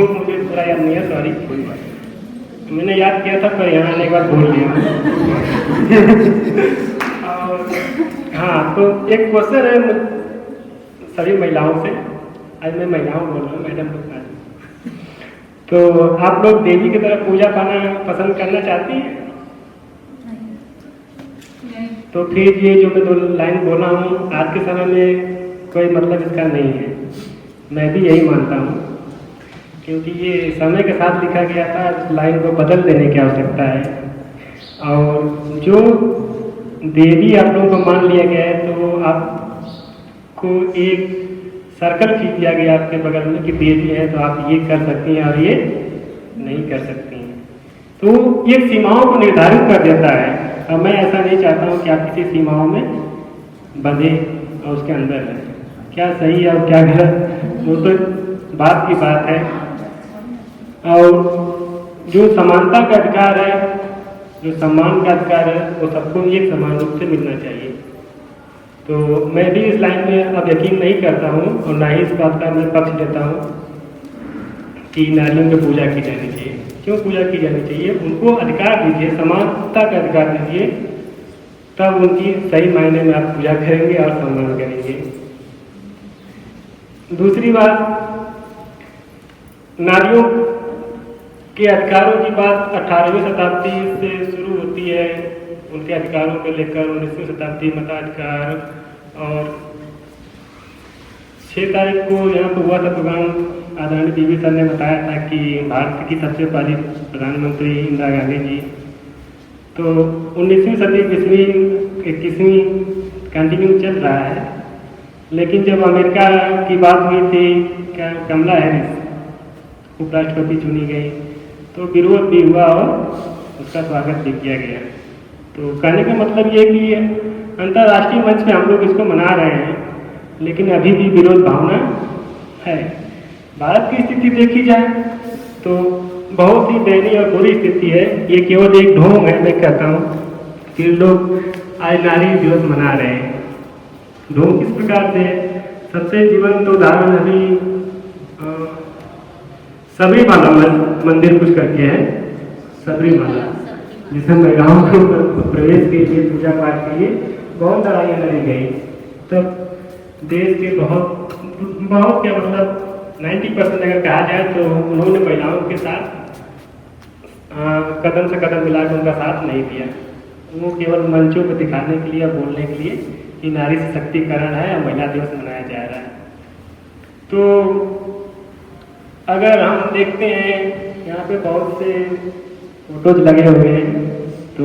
मुझे पूरा याद नहीं है, सॉरी। मैंने याद किया था पर यहाँ आने के बाद भूल लिया। और हाँ, तो एक क्वेश्चन है सभी महिलाओं से। आज मैं महिलाओं बोल रहा हूँ, मैडम लोग ना। तो आप लोग देवी की तरफ पूजा पाना पसंद करना चाहती हैं? तो फिर ये जो मैं 2 लाइन बोला हूँ, आज के समय में कोई मतलब इसका नहीं है। मैं भी यही मानता हूँ, क्योंकि ये समय के साथ लिखा गया था, इस लाइन को बदल देने की आवश्यकता है। और जो देवी आप लोगों को मान लिया गया है, तो आपको एक सर्कल खींच दिया गया आपके बगल में कि देवी है तो आप ये कर सकती हैं और ये नहीं कर सकती हैं। तो ये सीमाओं को निर्धारित कर देता है। अब मैं ऐसा नहीं चाहता हूँ कि आप किसी सीमाओं में बंधे और उसके अंदर रहें। क्या सही है और क्या गलत, वो तो बात की बात है। और जो समानता का अधिकार है, जो सम्मान का अधिकार है, वो सबको एक समान रूप से मिलना चाहिए। तो मैं भी इस लाइन में अब यकीन नहीं करता हूँ और ना ही इस बात का मैं पक्ष लेता हूँ कि नारियों की पूजा की जानी चाहिए। क्यों पूजा की जानी चाहिए? उनको अधिकार दीजिए, समानता का अधिकार दीजिए, तब उनकी सही मायने में आप पूजा करेंगे और सम्मान करेंगे। दूसरी बात, नारियों के अधिकारों की बात 18वीं शताब्दी से शुरू होती है। उनके अधिकारों को लेकर 19वीं शताब्दी मताधिकार, और 6 तारीख को यहाँ पर हुआ था प्रोग्राम। आदरणीय बीवी सर ने बताया था कि भारत की सबसे पहली प्रधानमंत्री इंदिरा गांधी जी। तो 19वीं सदी 20वीं 21वीं कंटिन्यू चल रहा है। लेकिन जब अमेरिका की बात हुई थी, कमला हैरिस उपराष्ट्रपति चुनी गई, तो विरोध भी हुआ और उसका स्वागत भी किया गया। तो कहने का मतलब ये कि अंतर्राष्ट्रीय मंच पे हम लोग इसको मना रहे हैं, लेकिन अभी भी विरोध भावना है। भारत की स्थिति देखी जाए तो बहुत ही दयनीय और बुरी स्थिति है। ये केवल एक ढोंग है, मैं कहता हूँ कि लोग आज नारी दिवस मना रहे हैं। ढोंग किस प्रकार से? सबसे जीवंत उदाहरण अभी सबरीमाला मंदिर कुछ करके है, सबरीमाला, जिसमें महिलाओं को प्रवेश के लिए, पूजा पाठ के लिए बहुत लड़ाइयाँ लड़ी गई। तब देश के बहुत क्या मतलब 90% अगर कहा जाए तो उन्होंने महिलाओं के साथ कदम से कदम मिलाकर उनका साथ नहीं दिया। वो केवल मंचों पर दिखाने के लिए, बोलने के लिए कि नारी सशक्तिकरण है और महिला दिवस मनाया जा रहा है। तो अगर हम देखते हैं यहाँ पे बहुत से फोटोज लगे हुए हैं, तो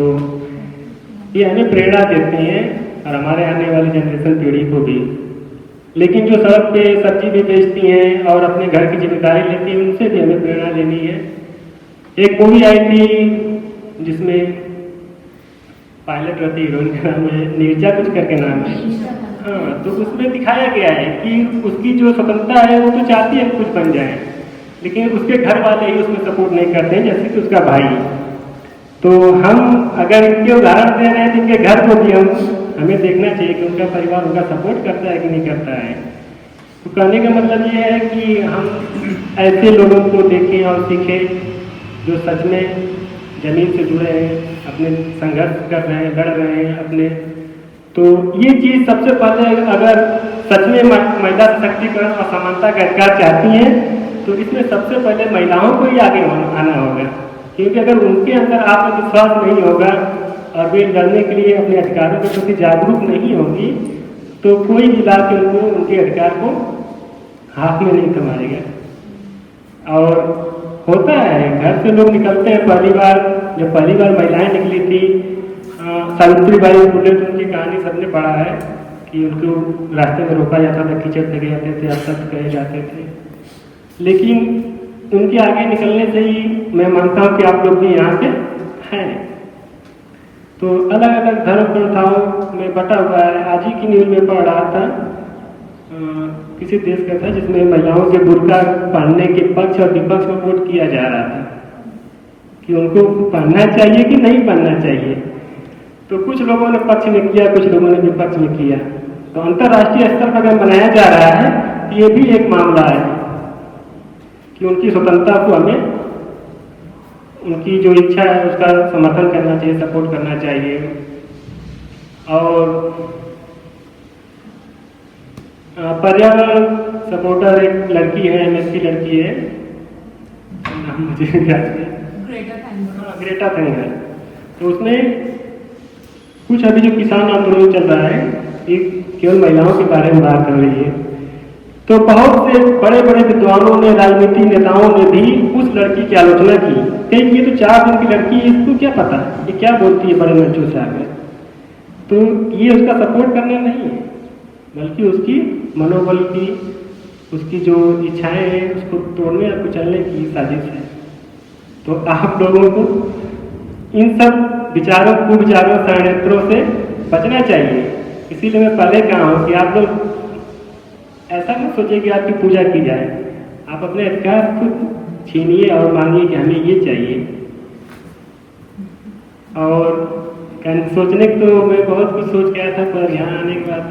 ये हमें प्रेरणा देते हैं और हमारे आने वाली जनरेशन पीढ़ी को भी। लेकिन जो सड़क पे सब्जी भी बेचती हैं और अपने घर की जिम्मेदारी लेती हैं, उनसे भी हमें प्रेरणा लेनी है। एक मूवी आई थी जिसमें पायलट रहती, हीरोइन का नाम है नीरजा कुछ करके नाम है। हाँ, तो उसमें दिखाया गया है कि उसकी जो स्वतंत्रता है वो तो चाहती है कुछ बन जाए, लेकिन उसके घर वाले ही उसमें सपोर्ट नहीं करते हैं, जैसे कि उसका भाई। तो हम अगर इनके उदाहरण दे रहे हैं तो इनके घर को भी हमें देखना चाहिए कि उनका परिवार उनका सपोर्ट करता है कि नहीं करता है। तो कहने का मतलब ये है कि हम ऐसे लोगों को देखें और सीखें जो सच में जमीन से जुड़े हैं, अपने संघर्ष कर रहे हैं, लड़ रहे हैं अपने। तो ये चीज़ सबसे पहले, अगर सच में महिला सशक्तिकरण और समानता का अधिकार चाहती हैं, तो इसमें सबसे पहले महिलाओं को ही आगे आना होगा। क्योंकि अगर उनके अंदर आत्मविश्वास नहीं होगा और वे लड़ने के लिए अपने अधिकारों के प्रति जागरूक नहीं होगी, तो कोई भी ला के उनको उनके अधिकार को हाथ में नहीं थमाएगा। और होता है, घर से लोग निकलते हैं पहली बार, जब पहली बार महिलाएं निकली थी, सावित्रीबाई फुले, तो उनकी कहानी सबने पढ़ा है कि उनको रास्ते में रोका जाता था, कीचड़ लगे जाते थे, अपशब्द कहे जाते थे। लेकिन उनके आगे निकलने से ही मैं मानता हूँ कि आप लोग भी यहाँ पे हैं। तो अलग अलग धर्म प्रथाओं में बटा हुआ है। आज ही की न्यूज़ में पढ़ रहा था, किसी देश का था जिसमें महिलाओं के बुर्का पहनने के पक्ष और विपक्ष में वोट किया जा रहा था कि उनको पहनना चाहिए कि नहीं पहनना चाहिए। तो कुछ लोगों ने पक्ष में किया, कुछ लोगों ने विपक्ष में किया। तो अंतर्राष्ट्रीय स्तर पर अगर मनाया जा रहा है तो ये भी एक मामला है। कि उनकी स्वतंत्रता को हमें, उनकी जो इच्छा है उसका समर्थन करना चाहिए, सपोर्ट करना चाहिए। और पर्यावरण सपोर्टर एक लड़की है, एमएससी लड़की है, नाम मुझे याद नहीं, ग्रेटा थनबर्ग। तो उसने कुछ अभी जो किसान आंदोलन चल रहा है, ये केवल महिलाओं के बारे में बात कर रही है। तो बहुत से बड़े बड़े विद्वानों ने, राजनीतिक नेताओं ने भी उस लड़की की आलोचना की, कहीं ये तो 4 दिन की लड़की है, इसको क्या पता, ये क्या बोलती है बड़े मंचों से आगे। तो ये उसका सपोर्ट करना नहीं है, बल्कि उसकी मनोबल की, उसकी जो इच्छाएं हैं उसको तोड़ने या कुचलने की साजिश है। तो आप लोगों को इन सब विचारों, कुविचारों, षड्यंत्रों से बचना चाहिए। इसीलिए मैं पहले कहा हूँ कि आप लोग ऐसा मत सोचिए कि आपकी पूजा की जाए, आप अपने अधिकार खुद छीनिए और मांगिए कि हमें ये चाहिए। और सोचने को तो मैं बहुत कुछ सोच गया था, पर यहाँ आने के बाद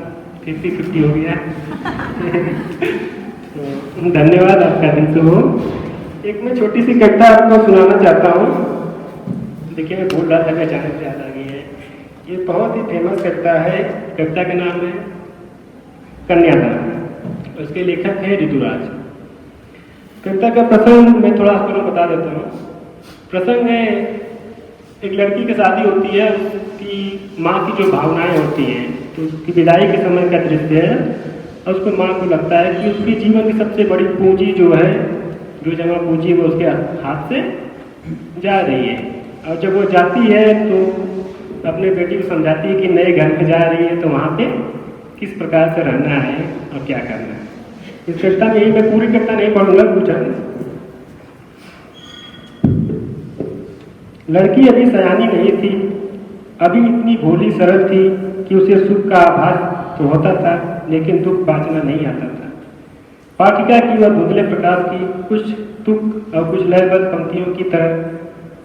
50-50 हो गया। तो धन्यवाद, आपका दिन शुभ हो। एक मैं छोटी सी कविता आपको सुनाना चाहता हूँ। देखिए मैं भूल रहा था कि अचानक से याद आ गई है। ये बहुत ही फेमस कविता है, कविता का नाम है कन्यादान, उसके लेखक है ऋतुराज। कविता का प्रसंग मैं थोड़ा आपको बता देता हूँ। प्रसंग है, एक लड़की की शादी होती है, उसकी माँ की जो भावनाएं होती हैं, तो उसकी विदाई के समय का दृश्य है। और उसको माँ को लगता है कि उसके जीवन की सबसे बड़ी पूंजी जो है, जो जमा पूंजी वो उसके हाथ से जा रही है। और जब वो जाती है तो अपने बेटी को समझाती है कि नए घर में जा रही है, तो वहाँ पे किस प्रकार से रहना है और क्या करना है। इस कविता में, यही मैं पूरी कविता नहीं पढ़ूंगा, पूछा लड़की अभी सयानी नहीं थी, अभी इतनी भोली सरल थी कि उसे सुख का आभास तो होता था, लेकिन दुख बाँचना नहीं आता था। पाठिका की वह धुंधले प्रकाश की कुछ तुक और कुछ लयबद्ध पंक्तियों की तरह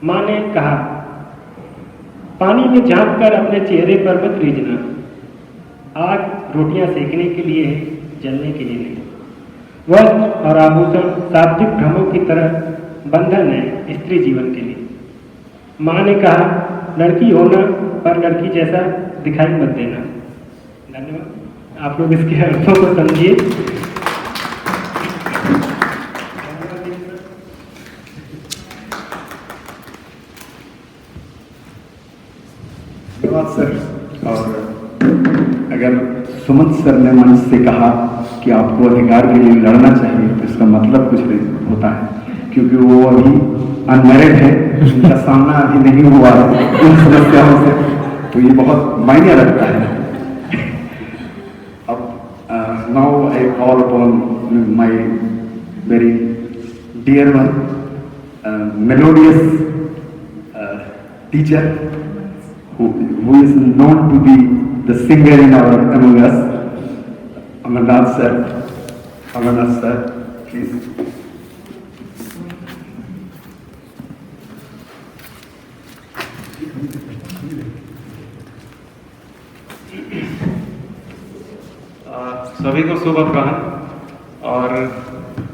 माँ ने कहा, पानी में झांक कर अपने चेहरे पर मत रीझना, आग रोटियां सेकने के लिए है, जलने के लिए नहीं। वस्त्र और आभूषण शाब्दिक भ्रमों की तरह बंधन है स्त्री जीवन के लिए। माँ ने कहा, लड़की होना पर लड़की जैसा दिखाई मत देना। धन्यवाद। आप लोग इसके अर्थों को समझिए। धन्यवाद सर। और अगर सुमंत सर ने मंच से कहा कि आपको अधिकार के लिए लड़ना चाहिए, तो इसका मतलब कुछ नहीं होता है, क्योंकि वो अभी अनमैरिड है, उनका सामना अभी नहीं हुआ इन समस्याओं से, तो ये बहुत मायने रखता है। अब now I call upon my very dear one, melodious teacher who is known to be the singer in our among us, Amarnath sir. Amarnath sir, please. सभी को शुभ अपराह्न और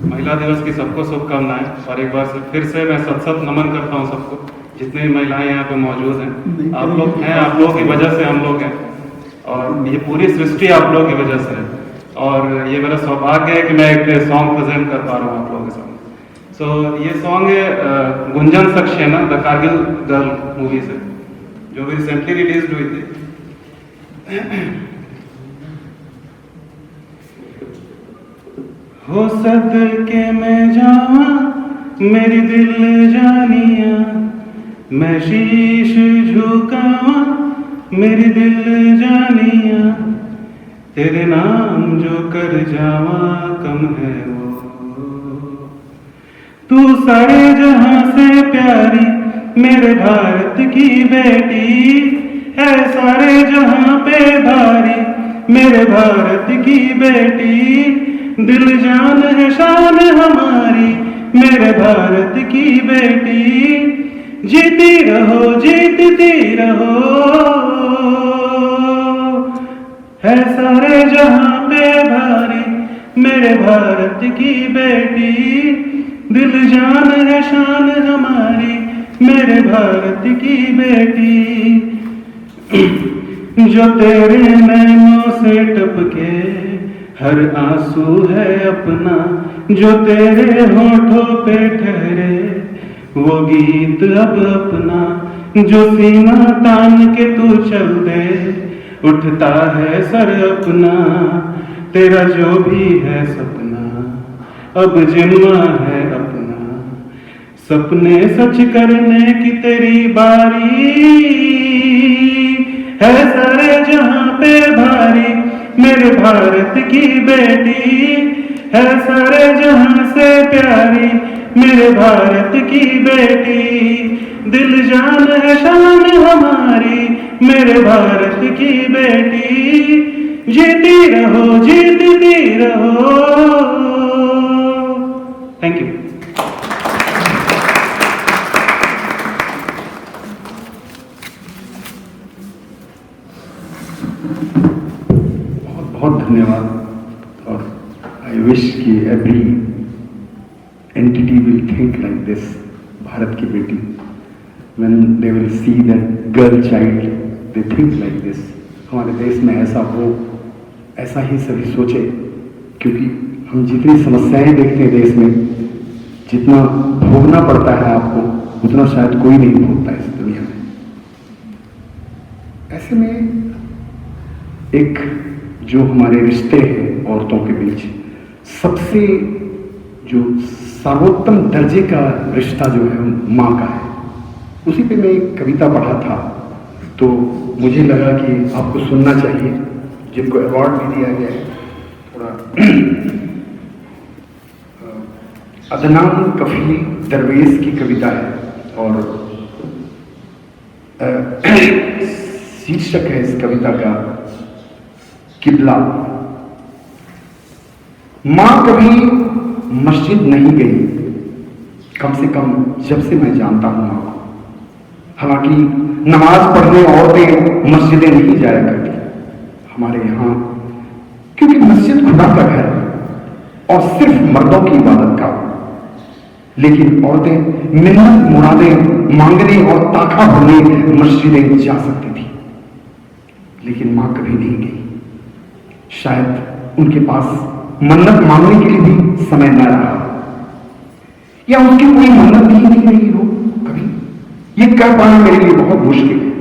महिला दिवस की सबको शुभकामनाएं। और एक बार फिर से मैं सत नमन करता हूं सबको, जितनी भी महिलाएं यहाँ पे मौजूद हैं। आप लोग हैं, आप लोगों की वजह से हम लोग हैं, और ये पूरी सृष्टि आप लोगों की वजह से है। और ये मेरा सौभाग्य है कि मैं एक सॉन्ग प्रेजेंट कर पा रहा हूँ आप लोगों के सामने। सो ये सॉन्ग है Gunjan Saxena the Kargil girl movie से, जो भी रिसेंटली रिलीज हुई थी। हो सदके में जावा मेरी दिल जानिया, मैं शीश झुकावा मेरी दिल जानिया, तेरे नाम जो कर जावा कम है वो। तू सारे जहां से प्यारी मेरे भारत की बेटी है, सारे जहां पे भारी मेरे भारत की बेटी, दिल जान है शान हमारी मेरे भारत की बेटी, जीती रहो जीतती रहो, है सारे जहां पे भारी मेरे भारत की बेटी, दिल जान है शान हमारी मेरे भारत की बेटी, जो तेरे नैनों से टपके हर आंसू है अपना, जो तेरे होठों पे ठहरे वो गीत अब अपना, जो सीना तान के तू चल दे उठता है सर अपना, तेरा जो भी है सपना अब जिम्मा है अपना, सपने सच करने की तेरी बारी है सारे जहां पे भारी, मेरे भारत की बेटी है सारे जहां से प्यारी, मेरे भारत की बेटी, दिल जान है शान हमारी मेरे भारत की बेटी, जीती रहो जीतती रहो। Thank you. बहुत बहुत धन्यवाद। और आई विश कि every entity will think like this, Bharat की बेटी, when they will see that girl child, they think like this। हमारे देश में ऐसा हो, ऐसा ही सभी सोचे, क्योंकि हम जितनी समस्याएं देखते हैं देश में, जितना भोगना पड़ता है आपको, उतना शायद कोई नहीं भोगता इस दुनिया में। ऐसे में एक जो हमारे रिश्ते हैं औरतों के बीच, सबसे जो सर्वोत्तम दर्जे का रिश्ता जो है माँ का है। उसी पे मैं एक कविता पढ़ा था, तो मुझे लगा कि आपको सुनना चाहिए, जिनको अवार्ड भी दिया गया है। थोड़ा अदनान कफील दरवेश की कविता है, और शीर्षक है इस कविता का किबला। मां कभी मस्जिद नहीं गई, कम से कम जब से मैं जानता हूं मां को। हालांकि नमाज पढ़ने औरतें मस्जिदें नहीं जाया करती हमारे यहां, क्योंकि मस्जिद खुदा का घर है और सिर्फ मर्दों की इबादत का। लेकिन औरतें मिन्नत मुरादें मांगने और ताका भरने मस्जिदें जा सकती थी, लेकिन मां कभी नहीं गई। शायद उनके पास मन्नत मांगने के लिए भी समय न रहा, या उसकी कोई मन्नत ही नहीं रही हो कभी। ये कह पाना मेरे लिए बहुत मुश्किल है।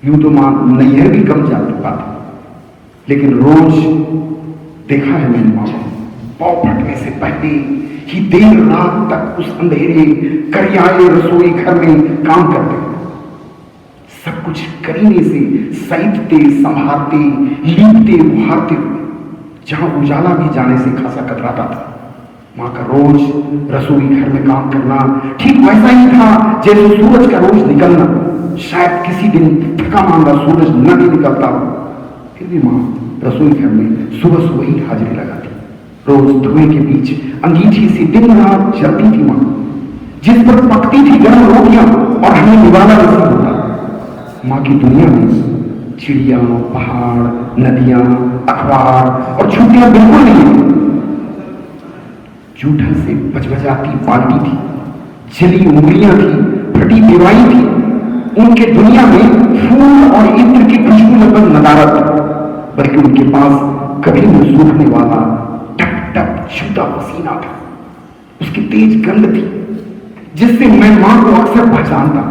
यूं तो मां नैहर भी कम जा पाती, लेकिन रोज देखा है मैंने मां को पाँव फटने से पहले ही देर रात तक उस अंधेरे करियाए रसोई घर में काम करते, सब कुछ करीने से सईदते संभालते लीपते उहारते हुए, जहां उजाला भी जाने से खासा कतराता था। मां का रोज रसोई घर में काम करना ठीक वैसा ही था जैसे सूरज का रोज निकलना। शायद किसी दिन थका मांदा सूरज न भी निकलता हो, फिर भी मां रसोई घर में सुबह सुबह ही हाजिरी लगाती। रोज धुएं के बीच अंगीठी से दिन रात जलती थी मां, जिस पर पकती थी गर्म रोटियां और हमें निवाला नसीब होता। मां की दुनिया में चिड़िया, पहाड़, नदियां, अखबार और छुट्टियां बिल्कुल नहीं। जूठन से बजबजाती बाल्टी थी, जली उंगलियां थी, फटी दीवारें थी। उनके दुनिया में फूल और इत्र की खुशबू लगभग नदारत, बल्कि उनके पास कभी न सूखने वाला टप टप छूता पसीना था। उसकी तेज गंध थी, जिससे मैं मां को अक्सर पहचानता।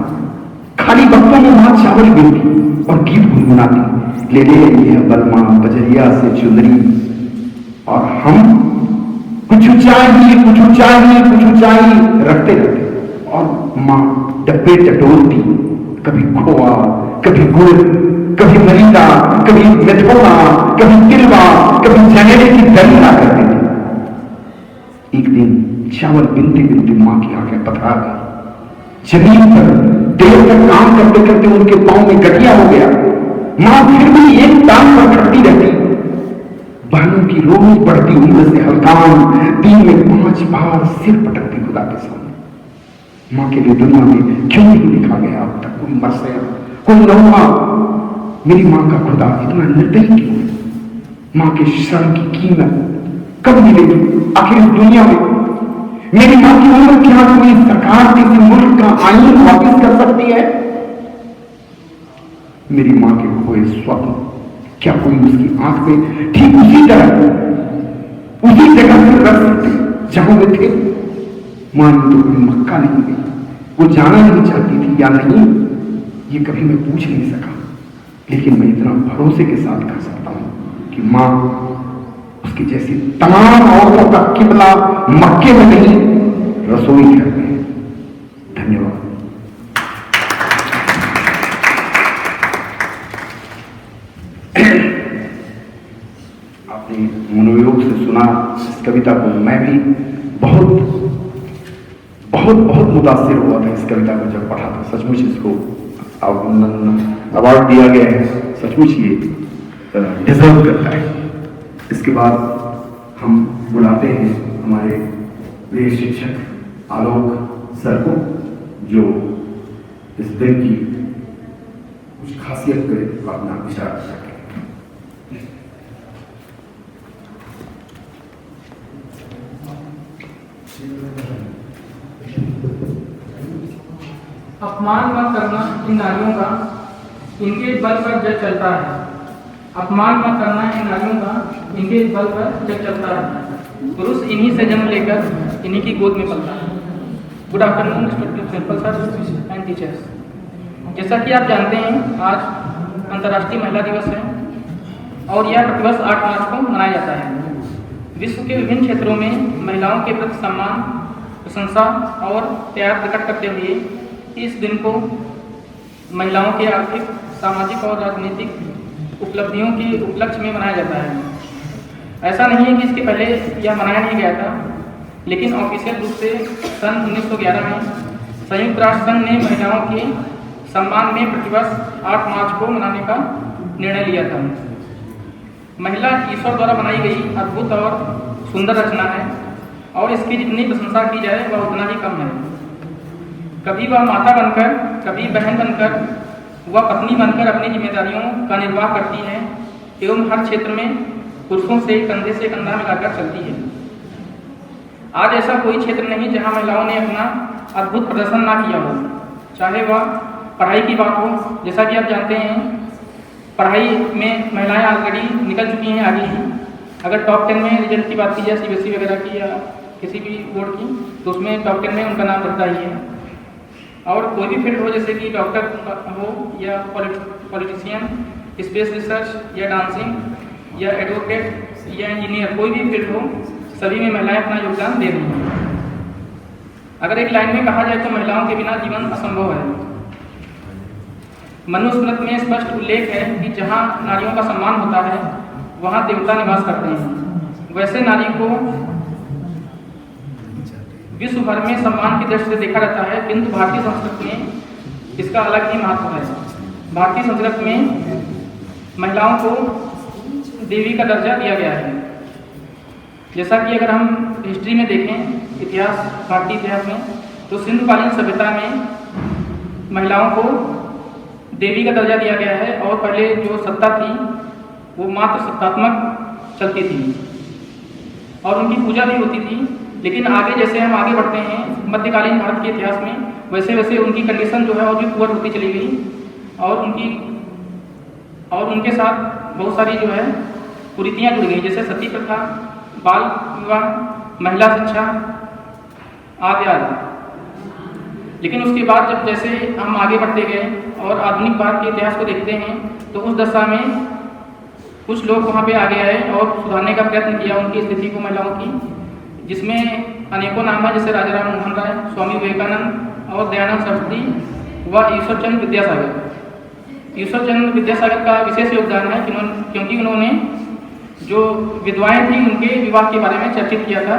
खाली वक्तों में मां चावल गिरती और गीत गुनगुनाती, ले ले ये बलमा बजरिया से चुंदरी, और हम कुछ चाहिए कुछ चाहिए कुछ चाहिए रखते रहते, और मां डब्बे टटोलती, कभी खोआ, कभी गुड़, कभी मरीदा, कभी मेथोना, कभी तिलवा, कभी जनेरे की दही ला करते थे। एक दिन चावल बिनते बिनते मां की आंखें पथरा गई। जमीन पर देर तक काम करते करते उनके पांव में गठिया हो गया। मां फिर भी एक टांग पर खड़ती रहती। बहनों की रोज बढ़ती उम्र से हल्कान दिन में 5 बार सिर पटकती खुदा के सामने। मां के लिए दुनिया में क्यों नहीं लिखा गया अब तक कोई मरसया, कोई नौहा? मेरी मां का खुदा इतना निर्दयी क्यों है? मां के श्रम की कीमत कब मिलेगी आखिर इस दुनिया में? मेरी मां की उम्र क्या कोई सरकार किसी मुल्क का आईन वापिस कर सकती है? मेरी मां के खोए स्वप्न क्या कोई उसकी आंख में ठीक उसी तरह उसी जगह से रख सकते जहां वे थे? मां ने तो कोई मक्का नहीं दी, वो जाना नहीं चाहती थी या नहीं, ये कभी मैं पूछ नहीं सका। लेकिन मैं इतना भरोसे के साथ कह सकता हूं कि मां उसकी जैसी तमाम औरतों का किबला मक्के में नहीं, रसोई घर में। धन्यवाद। आपने मनोयोग से सुना इस कविता को। मैं भी बहुत बहुत बहुत मुतासिर हुआ था इस कविता को जब पढ़ा था। सचमुच इसको अवार्ड दिया गया है, सचमुच ये डिजर्व करता है। इसके बाद हम बुलाते हैं हमारे प्रिय शिक्षक आलोक सर को, जो इस दिन की कुछ खासियत पे अपना विचार रखें। अपमान मत करना इन नारियों का, इनके बल पर जग चलता है। अपमान मत करना इन नारियों का, इनके बल पर जग चलता है। पुरुष इन्हीं से जन्म लेकर इन्हीं की गोद में पलता है। Good afternoon principal sir and teachers. जैसा कि आप जानते हैं, आज अंतर्राष्ट्रीय महिला दिवस है और यह प्रतिवर्ष 8 मार्च को मनाया जाता है। विश्व के विभिन्न क्षेत्रों में महिलाओं के प्रति सम्मान, प्रशंसा और त्याग प्रकट करते हुए इस दिन को महिलाओं के आर्थिक, सामाजिक और राजनीतिक उपलब्धियों के उपलक्ष्य में मनाया जाता है। ऐसा नहीं है कि इसके पहले यह मनाया नहीं गया था, लेकिन ऑफिशियल रूप से सन 1911 में संयुक्त राष्ट्र संघ ने महिलाओं के सम्मान में प्रतिवर्ष 8 मार्च को मनाने का निर्णय लिया था। महिला ईश्वर द्वारा बनाई गई अद्भुत और सुंदर रचना है और इसकी जितनी प्रशंसा की जाए वह उतना ही कम है। कभी वह माता बनकर, कभी बहन बनकर, वह पत्नी बनकर अपनी जिम्मेदारियों का निर्वाह करती है एवं हर क्षेत्र में पुरुषों से कंधा मिलाकर चलती है। आज ऐसा कोई क्षेत्र नहीं जहां महिलाओं ने अपना अद्भुत प्रदर्शन ना किया हो, चाहे वह पढ़ाई की बात हो। जैसा कि आप जानते हैं, पढ़ाई में महिलाएं ऑलरेडी निकल चुकी हैं आगे ही। अगर टॉप 10 में रिजल्ट की बात की जाए CBSE वगैरह की या किसी भी बोर्ड की, तो उसमें टॉप 10 में उनका नाम रहता ही है। और कोई भी फील्ड हो, जैसे कि डॉक्टर हो या पॉलिटिशियन, स्पेस रिसर्च या डांसिंग या एडवोकेट या इंजीनियर, कोई भी फील्ड हो, सभी में महिलाएं अपना योगदान दे रही हैं। अगर एक लाइन में कहा जाए तो महिलाओं के बिना जीवन असंभव है। मनुस्मृति में स्पष्ट उल्लेख है कि जहाँ नारियों का सम्मान होता है वहाँ देवता निवास करते हैं। वैसे नारी को विश्व भर में सम्मान की दृष्टि से देखा जाता है, किंतु भारतीय संस्कृति में इसका अलग ही महत्व है। भारतीय संस्कृति में महिलाओं को देवी का दर्जा दिया गया है। जैसा कि अगर हम हिस्ट्री में देखें, इतिहास, भारतीय इतिहास में, तो सिंधुकालीन सभ्यता में महिलाओं को देवी का दर्जा दिया गया है और पहले जो सत्ता थी वो मात्र सत्तात्मक चलती थी और उनकी पूजा भी होती थी। लेकिन आगे जैसे हम आगे बढ़ते हैं मध्यकालीन भारत के इतिहास में, वैसे वैसे उनकी कंडीशन जो है और भी पुअर होती चली गई और उनके साथ बहुत सारी जो है कुरीतियाँ जुड़ गई, जैसे सती प्रथा, बाल विवाह, महिला शिक्षा आदि आदि। लेकिन उसके बाद जब जैसे हम आगे बढ़ते गए और आधुनिक भारत के इतिहास को देखते हैं तो उस दशा में कुछ लोग वहाँ पे आगे आए और सुधारने का प्रयत्न किया उनकी स्थिति को, महिलाओं की, जिसमें अनेकों नाम है, जैसे राजा राम मोहन राय, स्वामी विवेकानंद और दयानंद सरस्वती व ईश्वरचंद्र विद्यासागर। ईश्वरचंद्र विद्यासागर का विशेष योगदान है क्योंकि उन्होंने जो विधवाएं थी उनके विवाह के बारे में चर्चित किया था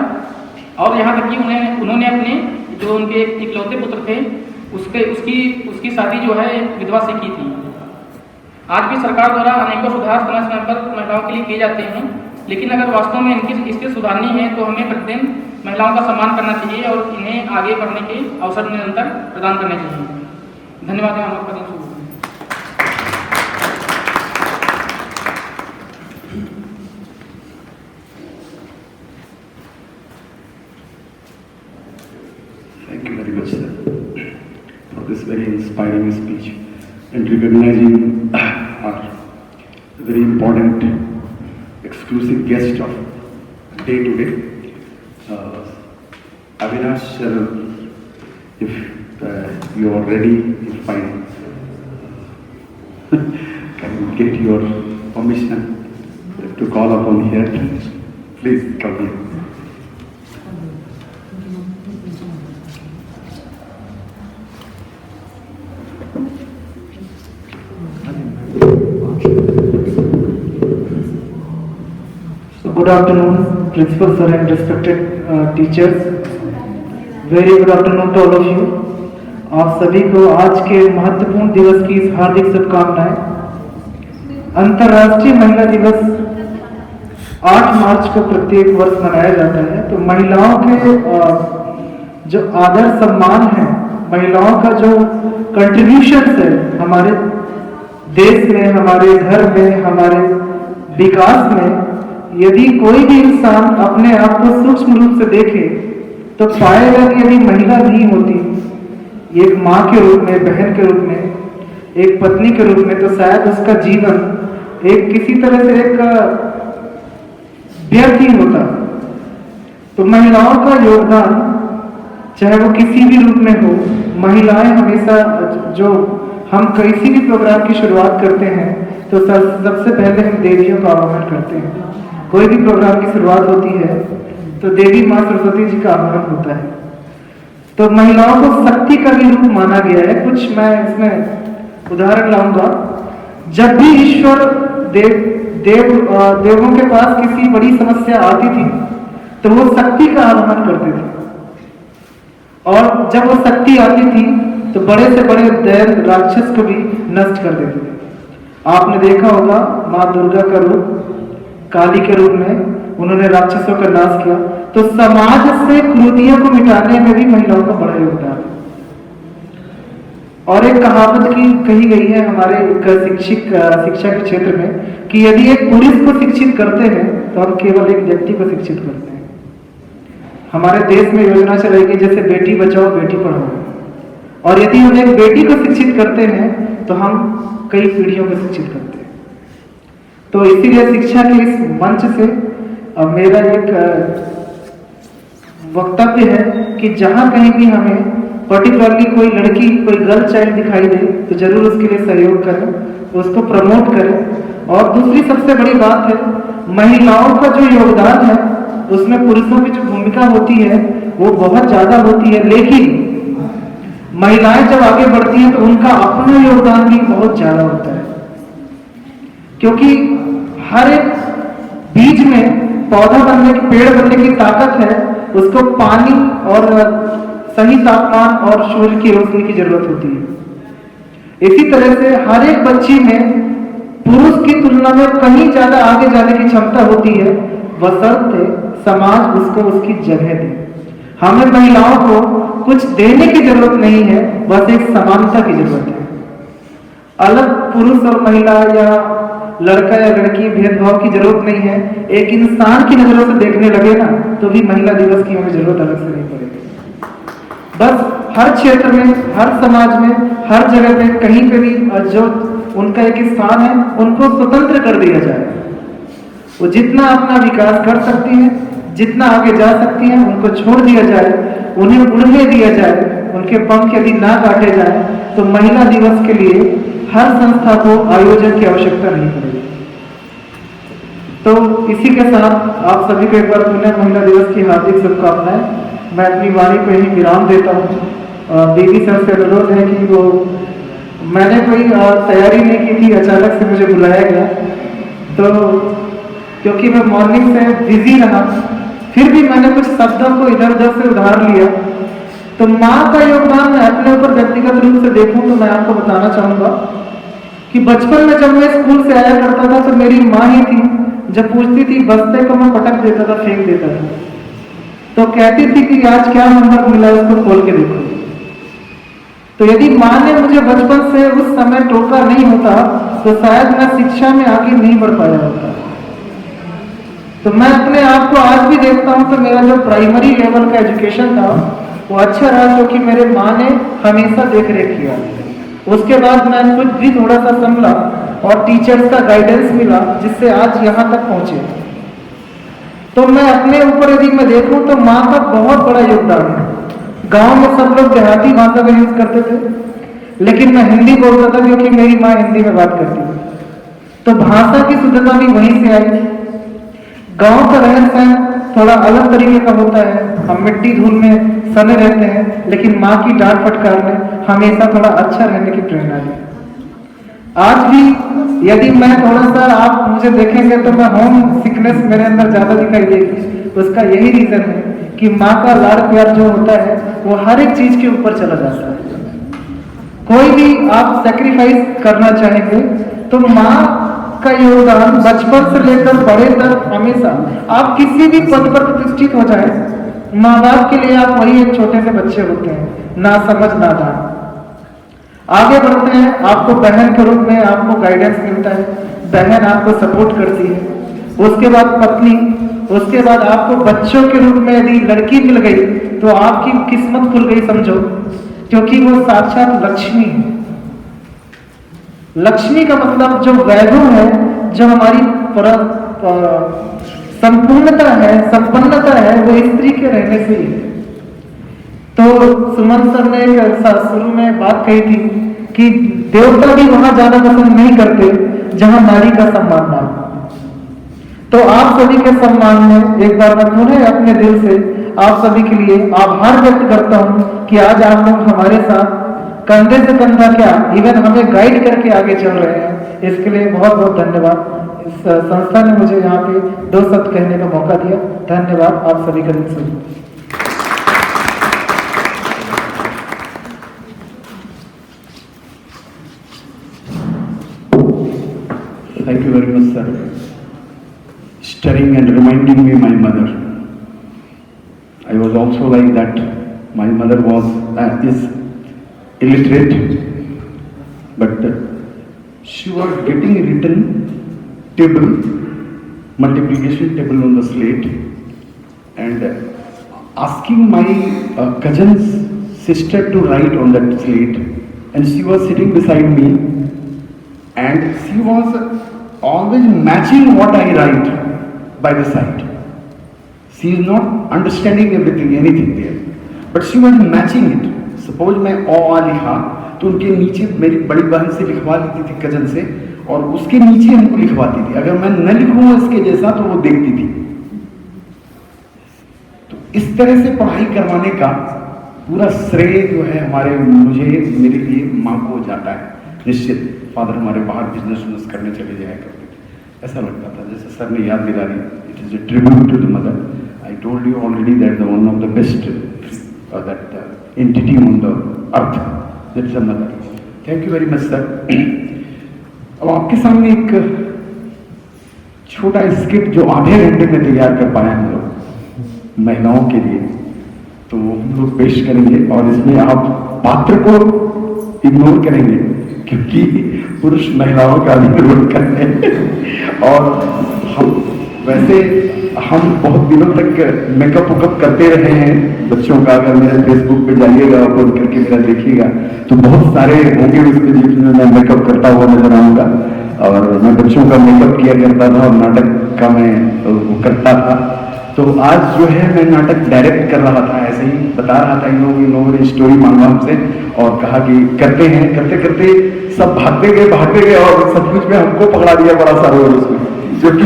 और यहाँ तक कि उन्होंने अपने जो उनके इकलौते पुत्र थे उसकी शादी जो है विधवा से की थी। आज भी सरकार द्वारा अनेकों सुधार समय समय पर महिलाओं के लिए किए जाते हैं, लेकिन अगर वास्तव में इनकी स्थिति सुधारनी है तो हमें प्रतिदिन महिलाओं का सम्मान करना चाहिए और इन्हें आगे बढ़ने के अवसर निरंतर प्रदान करने चाहिए। धन्यवाद। हम आपका दिन शुभ हो। Thank you very much, sir, for this very inspiring speech and recognizing our very important exclusive guest of day today. Avinash, if you are ready, if I can get your permission to call upon here, please come here. Good afternoon, Principal Sir and respected teachers. Very good afternoon to all of you. आप सभी को आज के महत्वपूर्ण दिवस की हार्दिक शुभकामनाएं। अंतर्राष्ट्रीय महिला दिवस 8 मार्च को प्रत्येक वर्ष मनाया जाता है। तो महिलाओं के जो आदर सम्मान है, महिलाओं का जो कंट्रीब्यूशन है हमारे देश में, हमारे घर में, हमारे विकास में, यदि कोई भी इंसान अपने आप को सूक्ष्म रूप से देखे तो पाएगा कि यदि महिला भी होती एक माँ के रूप में, बहन के रूप में, एक पत्नी के रूप में, तो शायद उसका जीवन एक किसी तरह से एक व्यर्थ ही होता। तो महिलाओं का योगदान चाहे वो किसी भी रूप में हो, महिलाएं हमेशा, जो हम किसी भी प्रोग्राम की शुरुआत करते हैं तो सबसे पहले हम देवियों का आह्वान करते हैं। कोई भी प्रोग्राम की शुरुआत होती है तो देवी माँ सरस्वती जी का आह्वान होता है। तो महिलाओं को शक्ति का भी रूप माना गया है। कुछ मैं इसमें उदाहरण लाऊंगा। जब भी ईश्वर देवों के पास किसी बड़ी समस्या आती थी तो वो शक्ति का आह्वान करते थे, और जब वो शक्ति आती थी तो बड़े से बड़े दैत्य राक्षस को भी नष्ट कर देते थे। आपने देखा होगा माँ दुर्गा का रूप, काली के रूप में उन्होंने राक्षसों का नाश किया। तो समाज से क्रूतियों को मिटाने में भी महिलाओं का बड़ा योगदान है। और एक कहावत की कही गई है हमारे शिक्षा के क्षेत्र में कि यदि एक पुरुष को शिक्षित करते हैं तो हम केवल एक व्यक्ति को शिक्षित करते हैं। हमारे देश में योजना चलेगी जैसे बेटी बचाओ बेटी पढ़ाओ, और यदि हम एक बेटी को शिक्षित करते हैं तो हम कई पीढ़ियों को शिक्षित करते हैं। तो इसीलिए शिक्षा के इस मंच से मेरा एक वक्तव्य है कि जहां कहीं भी हमें पर्टिकुलरली कोई लड़की, कोई गर्ल चाइल्ड दिखाई दे तो जरूर उसके लिए सहयोग करें, उसको प्रमोट करें। और दूसरी सबसे बड़ी बात है, महिलाओं का जो योगदान है उसमें पुरुषों की जो भूमिका होती है वो बहुत ज्यादा होती है, लेकिन महिलाएं जब आगे बढ़ती हैं तो उनका अपना योगदान भी बहुत ज्यादा होता है। क्योंकि हर एक बीज में पौधा बनने की, पेड़ बनने की ताकत है, उसको पानी और सही तापमान और सूर्य की रोशनी की जरूरत होती है। इसी तरह से हर एक बच्ची में पुरुष की तुलना में कहीं ज्यादा आगे जाने की क्षमता होती है, बशर्ते समाज उसको उसकी जगह दे। हमें महिलाओं को कुछ देने की जरूरत नहीं है, बस एक समानता की जरूरत है। अलग पुरुष और महिला या लड़का या लड़की भेदभाव की जरूरत नहीं है। एक इंसान की नजरों से देखने लगे ना तो भी महिला दिवस की हमें जरूरत अलग से नहीं पड़ेगी। बस हर क्षेत्र में, हर समाज में, हर जगह पे, कहीं पे भी जो उनका एक स्थान है उनको स्वतंत्र कर दिया जाए। वो जितना अपना विकास कर सकती है, जितना आगे जा सकती है, उनको छोड़ दिया जाए, उन्हें उड़ने दिया जाए, उनके पंख यदि ना काटे जाए तो महिला दिवस के लिए हर संस्था को आयोजन की आवश्यकता नहीं पड़ेगी। तो इसी के साथ आप सभी को एक बार पुनः महिला दिवस की हार्दिक शुभकामनाएं। मैं अपनी वाणी को यही विराम देता हूँ। दीदी सर से अनुरोध है कि वो, मैंने कोई तैयारी नहीं की थी, अचानक से मुझे बुलाया गया, तो क्योंकि मैं मॉर्निंग से बिजी रहा, फिर भी मैंने कुछ शब्दों को इधर उधर से उधार लिया। तो माँ का योगदान मैं अपने ऊपर व्यक्तिगत रूप से देखूं तो मैं आपको बताना चाहूंगा कि बचपन में जब मैं स्कूल से आया करता था तो मेरी माँ ही थी, जब पूछती थी बस्ते को मैं पटक देता था, फेंक देता था। तो कहती थी कि आज क्या होमवर्क मिला है उसको खोल के देखो। तो यदि माँ ने मुझे बचपन से उस समय टोका नहीं होता तो शायद मैं शिक्षा में आगे नहीं बढ़ पाया होता। तो मैं अपने आप को आज भी देखता हूं तो मेरा जो प्राइमरी लेवल का एजुकेशन था वो अच्छा रहा क्योंकि मेरे माँ ने हमेशा देख रेख किया। उसके बाद मैं खुद भी थोड़ा सा संभला और टीचर्स का गाइडेंस मिला, जिससे आज यहाँ तक पहुँचे। तो मैं अपने ऊपर यदि मैं देखूं तो माँ का बहुत बड़ा योगदान है। गांव में सब लोग देहाती भाषा का यूज करते थे, लेकिन मैं हिंदी बोलता था क्योंकि मेरी माँ हिंदी में बात करती थी। तो भाषा की शुद्धता भी वहीं से आई। गांव का रहन सहन थोड़ा अलग तरीके का होता है, हम मिट्टी धूल में सने रहते हैं, लेकिन माँ की डांट फटकार ने हमेशा थोड़ा अच्छा रहने की प्रेरणा दी। आज भी यदि मैं थोड़ा सा, आप मुझे देखेंगे तो मैं होम सिकनेस मेरे अंदर ज्यादा दिखाई देगी। उसका यही रीजन है कि माँ का लाड़ प्यार जो होता है वो हर एक चीज के ऊपर चला जाता है। कोई भी आप सेक्रीफाइस करना चाहेंगे तो माँ का योगदान बचपन से लेकर बड़े तक हमेशा, आप किसी भी पद पर प्रतिष्ठित हो जाए, माँ बाप के लिए आप वही एक छोटे से बच्चे होते हैं, ना समझ ना दान। आगे बढ़ते हैं, आपको बहन के रूप में आपको गाइडेंस मिलता है, बहन आपको सपोर्ट करती है। उसके बाद पत्नी, उसके बाद आपको बच्चों के रूप में यदि लड़की मिल गई तो आपकी किस्मत खुल गई समझो, क्योंकि वो साक्षात लक्ष्मी है। लक्ष्मी का मतलब जो वैभव है, जो हमारी संपूर्णता है, संपन्नता है, वो स्त्री के रहने से ही है। तो सुमन सर ने शुरू में बात कही थी कि देवता भी वहां जाना पसंद नहीं करते जहां नारी का सम्मान ना हो। तो आप सभी के सम्मान में एक बार मैं पुनः अपने दिल से आप सभी के लिए आभार व्यक्त करता हूं कि आज आप लोग हमारे साथ कंधे से कंधा क्या, इवन हमें गाइड करके आगे चल रहे हैं। इसके लिए बहुत बहुत धन्यवाद। इस संस्था ने मुझे यहाँ पे 2 शब्द कहने का मौका दिया। धन्यवाद आप सभी का दिल से। Thank you very much, sir. Stirring and reminding me my mother. I was also like that. My mother is illiterate, but she was getting written table, multiplication table on the slate, and asking my cousin's sister to write on that slate, and she was sitting beside me, and she was always matching what I write by the side. She is not understanding anything there, but she was matching it. Suppose मैं आ लिखा तो उनके नीचे मेरी बड़ी बहन से लिखवा लेती थी, कजन से, और उसके नीचे हमको लिखवाती थी। अगर मैं न लिखूंगा इसके जैसा तो वो देखती थी। तो इस तरह से पढ़ाई करवाने का पूरा श्रेय जो है मेरे लिए माँ को जाता है। निश्चित फादर हमारे बाहर बिजनेस करने चले जाया करते थे, ऐसा लगता था जैसे सर ने याद दिला दी। It is a tribute to the mother. I told you already that the one of the best that entity on the earth, that is a mother. Thank you very much, sir. अब आपके सामने एक छोटा skit जो आधे घंटे में तैयार कर पाए हम लोग महिलाओं के लिए, तो हम लोग पेश करेंगे। और इसमें आप पात्र को इग्नोर करेंगे क्योंकि पुरुष महिलाओं का भी रोल कर रहे हैं। और हम बहुत दिनों तक मेकअप वकअप करते रहे हैं बच्चों का। अगर मेरे फेसबुक पे जाइएगा ओपन करके मेरा देखिएगा तो बहुत सारे होंगे उसमें जिसमें मैं मेकअप करता हुआ नजर आऊंगा। और मैं बच्चों का मेकअप किया करता था और नाटक का मैं वो करता था। तो आज जो है मैं नाटक डायरेक्ट कर रहा था, ऐसे ही बता रहा था। इन लोगों ने स्टोरी मांगा हमसे और कहा कि करते हैं। करते करते सब भागते गए और सब कुछ में हमको पकड़ा दिया बड़ा सा रोल उसमें, जो कि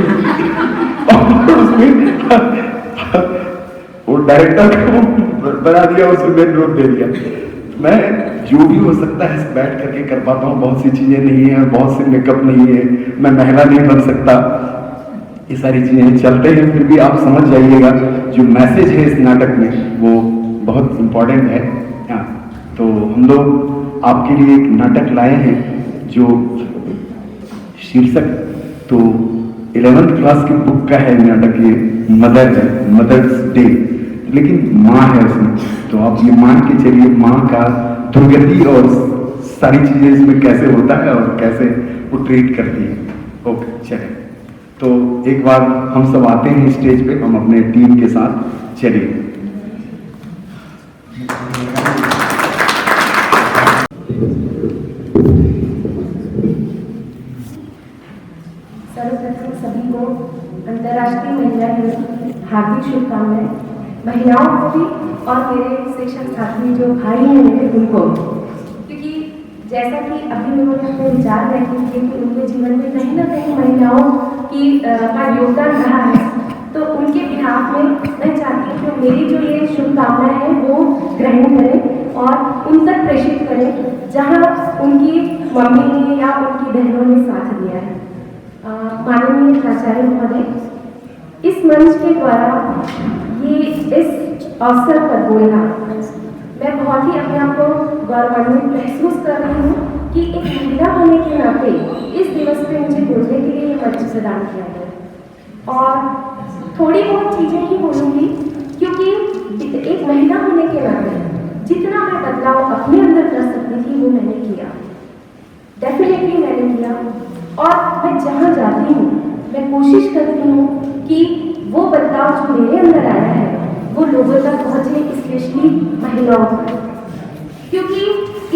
वो डायरेक्टर को बना दिया, उसमें मेन रोल दे दिया। मैं जो भी हो सकता है बैठ करके कर पाता हूँ। बहुत सी चीजें नहीं है, बहुत से मेकअप नहीं है, मैं महिला नहीं बन सकता, ये सारी चीजें चलते हैं। फिर भी आप समझ जाइएगा जो मैसेज है इस नाटक में वो बहुत इम्पोर्टेंट है। हाँ, तो हम लोग आपके लिए एक नाटक लाए हैं जो शीर्षक तो 11th क्लास की बुक का है नाटक। ये मदर है, मदर्स डे, लेकिन माँ है उसमें। तो आप ये मान के चलिए माँ का दुर्गति और सारी चीजें इसमें कैसे होता है और कैसे वो ट्रीट करती है। ओके, चलिए। तो एक बार हम सब आते हैं स्टेज पे, हम अपने टीम के साथ चलिए। हार्दिक शुभकामनाएं, महिलाओं को भी और मेरे शिक्षक साथी जो भाई हैं मेरे उनको, क्योंकि जैसा कि अभी उन्होंने अपने विचार व्यक्त किए कि उनके जीवन में कहीं ना कहीं महिलाओं का योगदान रहा है, तो उनके बिहाफ में मैं चाहती हूँ कि मेरी जो ये शुभकामनाएं हैं वो ग्रहण करें और उन तक प्रेषित करें जहाँ उनकी मम्मी ने या उनकी बहनों ने साथ दिया है। माननीय प्राचार्य महोदय, इस मंच के द्वारा ये इस अवसर पर बोलना मैं बहुत ही अपने आप को गौरवान्वित महसूस कर रही हूँ कि एक महिला होने के नाते इस दिवस पे मुझे बोलने के लिए ये मंच प्रदान किया गया और थोड़ी बहुत चीज़ें ही बोलूँगी, क्योंकि एक महिला होने के नाते जितना मैं बदलाव अपने अंदर कर सकती थी वो मैंने किया, डेफिनेटली मैंने किया। और मैं जहाँ जाती हूँ मैं कोशिश करती हूँ कि वो बदलाव जो मेरे अंदर आया है वो लोगों तक पहुँचे, स्पेशली महिलाओं तक, क्योंकि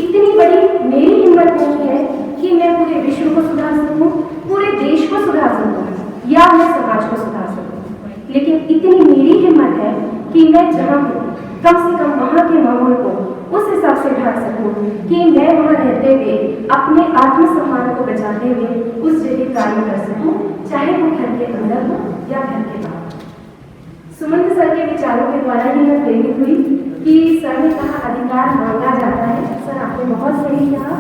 इतनी बड़ी मेरी हिम्मत नहीं है कि मैं पूरे विश्व को सुधार सकूँ, पूरे देश को सुधार सकूँ या मैं समाज को सुधार सकूँ, लेकिन इतनी मेरी हिम्मत है कि मैं जहाँ हूँ कम से कम वहाँ के माहौल को उस हिसाब से ढाल सकूँ कि मैं वहाँ रहते हुए अपने आत्मसम्मान को बचाते हुए उस जगह कार्य कर सकूँ, चाहे वो घर के अंदर हो या घर के बाहर। सुमंत सर के विचारों के द्वारा ही मैं प्रेरित हुई कि सर ने कहा अधिकार मांगा जाता है। सर आपने बहुत सही कहा,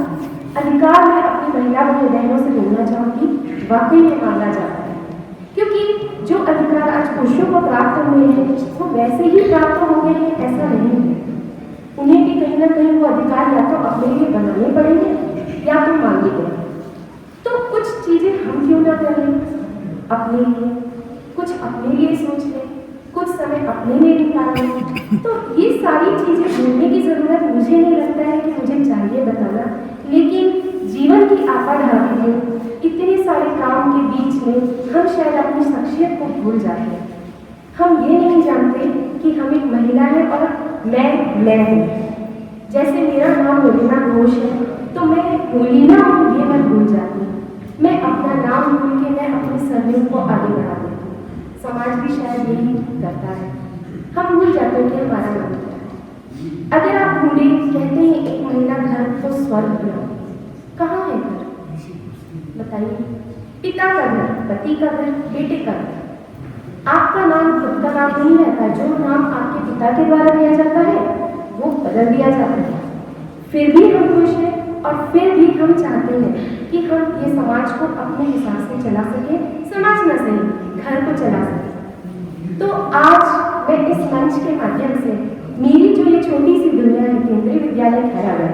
अधिकार मैं अपनी महिला बहनों से बोलना चाहूँगी, वाकई में मांगा जाता है, क्योंकि जो अधिकार आज पुरुषों को प्राप्त हुए हैं वो वैसे ही प्राप्त हो गए हैं ऐसा नहीं है। उन्हें भी कहीं ना कहीं वो अधिकार या तो अपने लिए बनाने पड़ेंगे या तो मांगे गए। तो कुछ चीज़ें हम क्यों ना करें अपने लिए, कुछ अपने लिए सोच लें, कुछ समय अपने लिए निकालें। तो ये सारी चीज़ें बोलने की ज़रूरत मुझे नहीं लगता है कि मुझे चाहिए बताना, लेकिन जीवन की आपाधापी में इतने सारे काम के बीच में हम शायद अपनी शख्सियत को भूल जाते हैं। हम ये नहीं जानते कि हम एक महिला है और मैं हूँ। जैसे मेरा नाम मोलिना घोष है तो मैं मोलिना हूँ ये मैं भूल जाती हूँ, मैं अपना नाम भूल के मैं अपने सरनेम को आगे बढ़ा देती हूँ। समाज भी शायद यही करता है, हम भूल जाते हैं कि हमारा नाम क्या है। अगर आप ढूंढे, कहते हैं एक महिला घर को स्वर्ग बनाओ, कहाँ है घर बताइए? पिता का घर, पति का घर, बेटे का घर। आपका नाम खुद का नाम नहीं रहता, जो नाम आपके पिता के द्वारा दिया जाता है वो बदल दिया जाता है। फिर भी हम खुश हैं और फिर भी हम चाहते हैं कि हम ये समाज को अपने हिसाब से चला सके, समाज न सही घर को चला सके। तो आज मैं इस मंच के माध्यम से मेरी जो ये छोटी सी दुनिया है केंद्रीय विद्यालय खैरागढ़,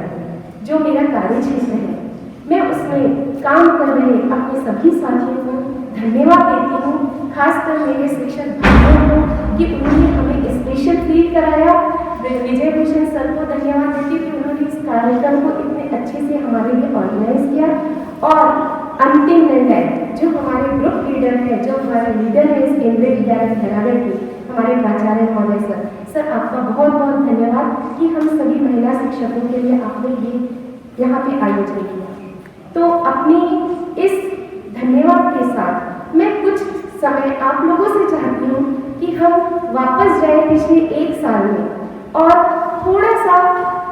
जो मेरा कार्य क्षेत्र है, मैं उसमें काम कर रहे अपने सभी साथियों को धन्यवाद देती हूँ, खासकर मेरे शिक्षक भाइयों को कि उन्होंने हमें स्पेशल फील कराया। विजय भूषण सर को धन्यवाद देती हूँ कि उन्होंने इस कार्यक्रम को इतने अच्छे से हमारे लिए ऑर्गेनाइज किया। और अंतिम निर्णय जो हमारे ग्रुप लीडर है, जो हमारे लीडर है इस केंद्रीय विद्यालय खैरागढ़ के, हमारे प्राचार्य महोदय सर आपका बहुत बहुत धन्यवाद कि हम सभी महिला शिक्षकों के लिए आपने ये यहाँ पे आयोजन किया। तो अपनी इस धन्यवाद के साथ मैं कुछ समय आप लोगों से चाहती हूँ कि हम वापस जाए पिछले एक साल में और थोड़ा सा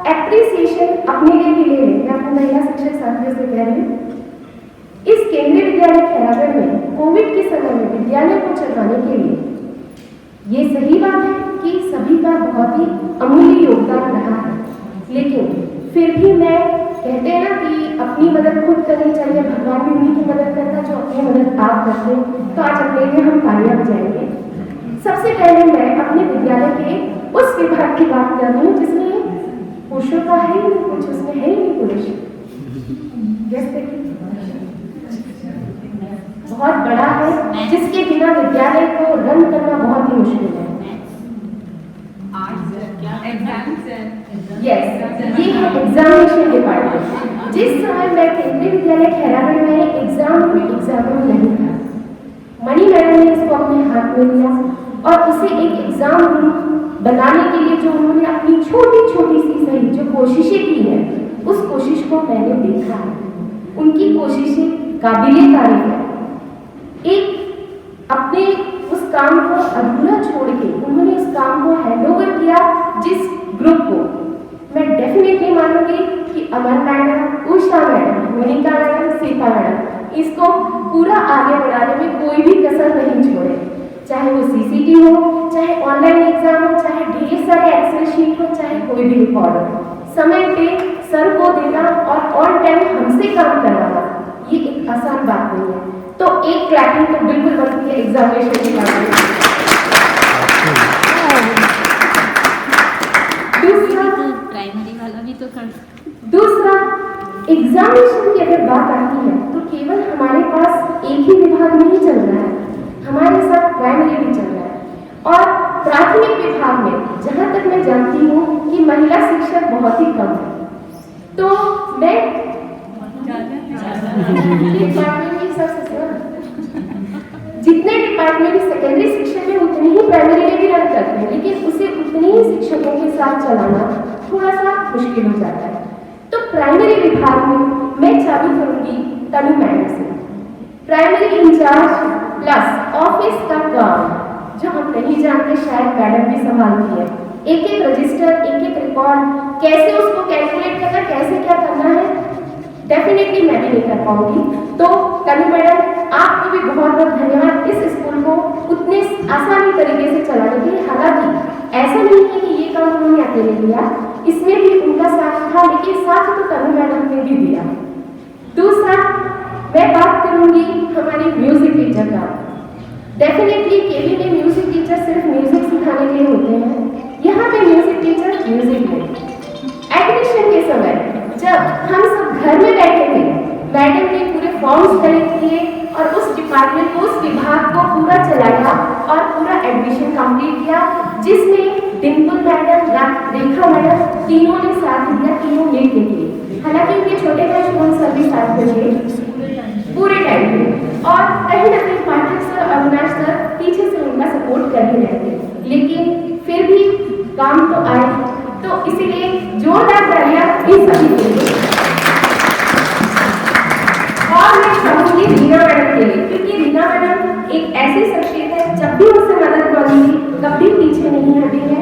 एप्रिसिएशन अपने लिए भी ले लें। मैं अपने महिला शिक्षक साथियों से कह रही हूँ, इस केंद्रीय विद्यालय खैरागढ़ में कोविड के समय में विद्यालय को चलाने के लिए ये सही बात है कि सभी का बहुत ही अमूल्य योगदान रहा है, लेकिन फिर भी मैं कहते हैं ना कि अपनी मदद खुद करनी चाहिए, भगवान भी उन्हीं की मदद करता है जो अपनी मदद आप करते हैं। तो आज अपने लिए हम कामयाब जाएंगे। सबसे पहले मैं अपने विद्यालय के उस विभाग की बात कर रही हूँ जिसमें पुरुषों का है ही नहीं कुछ, उसमें है ही नहीं पुरुष। जैसे बहुत बड़ा है जिसके बिना विद्यालय को रन करना बहुत ही मुश्किल है। यस, ये है एग्जामिनेशन डिपार्टमेंट। जिस समय मैं केंद्रीय विद्यालय खैरागढ़ में एग्जाम नहीं था, मणि मैडम ने इसको अपने हाथ में लिया और उसे एक एग्जाम रूम बनाने के लिए जो उन्होंने अपनी छोटी छोटी सी सही जो कोशिशें की है, उस कोशिश को मैंने देखा है। उनकी कोशिशें काबिले तारीफ है। एक अपने उस काम को अधूरा छोड़ करके उन्होंने उस काम को हैंडओवर किया जिस ग्रुप को, मैं डेफिनेटली मानूंगी कि Aman madam, Usha madam, Monika madam, Sita madam इसको पूरा आगे बढ़ाने में कोई भी कसर नहीं छोड़े। चाहे वो सीसीटी हो, चाहे ऑनलाइन एग्जाम हो, चाहे ढेर सारे एक्सेल शीट हो, चाहे कोई भी रिकॉर्ड हो, समय पे सर को देना और ऑन टाइम हमसे काम करवाना ये एक आसान बात नहीं है। तो एक क्लैपिंग तो बिल्कुल बनती है एग्जामिनेशन के बारे दूसरा एग्जामिनेशन की अगर बात आती है तो केवल हमारे पास एक ही विभाग नहीं चल रहा है, हमारे साथ प्राइमरी भी चल रहा है। और प्राथमिक विभाग में जहां तक मैं जानती हूँ कि महिला शिक्षक बहुत ही कम है, तो मैं जितने डिपार्टमेंट सेकेंडरी शिक्षक है उतने ही प्राइमरी में भी रन करते हैं, लेकिन उसे उतने ही शिक्षकों के साथ चलाना थोड़ा सा मुश्किल हो जाता है। तो प्राइमरी विभाग में मैं चालू करूंगी तनु मैडम से। प्राइमरी इंचार्ज प्लस ऑफिस का काम जो हम नहीं जानते शायद मैडम भी संभालती है, एक एक रजिस्टर, एक एक रिकॉर्ड, कैसे उसको कैलकुलेट करना, कैसे क्या करना है, डेफिनेटली मैं भी नहीं कर पाऊंगी। तो तनु मैडम आपको भी बहुत बहुत धन्यवाद इस स्कूल को उतने आसानी तरीके से चलाने के लिए। हालांकि ऐसा नहीं है कि ये काम उन्होंने अकेले लिया, इसमें भी उनका साथ था, लेकिन साथ तो तनु मैडम ने भी दिया। दूसरा मैं बात करूंगी हमारी म्यूजिक टीचर का। डेफिनेटली केवी में म्यूजिक टीचर सिर्फ म्यूजिक सिखाने के लिए होते हैं, यहाँ पे म्यूजिक टीचर म्यूजिक में एडमिशन के समय जब हम सब घर में बैठे थे, मैडम ने पूरे फॉर्म्स कलेक्ट किए और उस डिपार्टमेंट को, उस विभाग को पूरा चलाया और पूरा एडमिशन कंप्लीट किया, जिसमें डिम्पल मैडम, रेखा मैडम तीनों ने साथ दिया, तीनों मिलके किए। हालांकि उनके छोटे भाई शुभम सर भी साथ में पूरे टाइम में, और कहीं ना कहीं पाठक सर, अविनाश सर पीछे से उनका सपोर्ट कर ही रहे थे, लेकिन फिर भी काम तो आए। तो इसीलिए जोरदार तालियां इन सभी के लिए। और मैं कहूँगी रीना मैडम के लिए, क्योंकि रीना मैडम एक ऐसी शख्सियत है जब भी उनसे मदद मांगी कभी पीछे नहीं हटी है।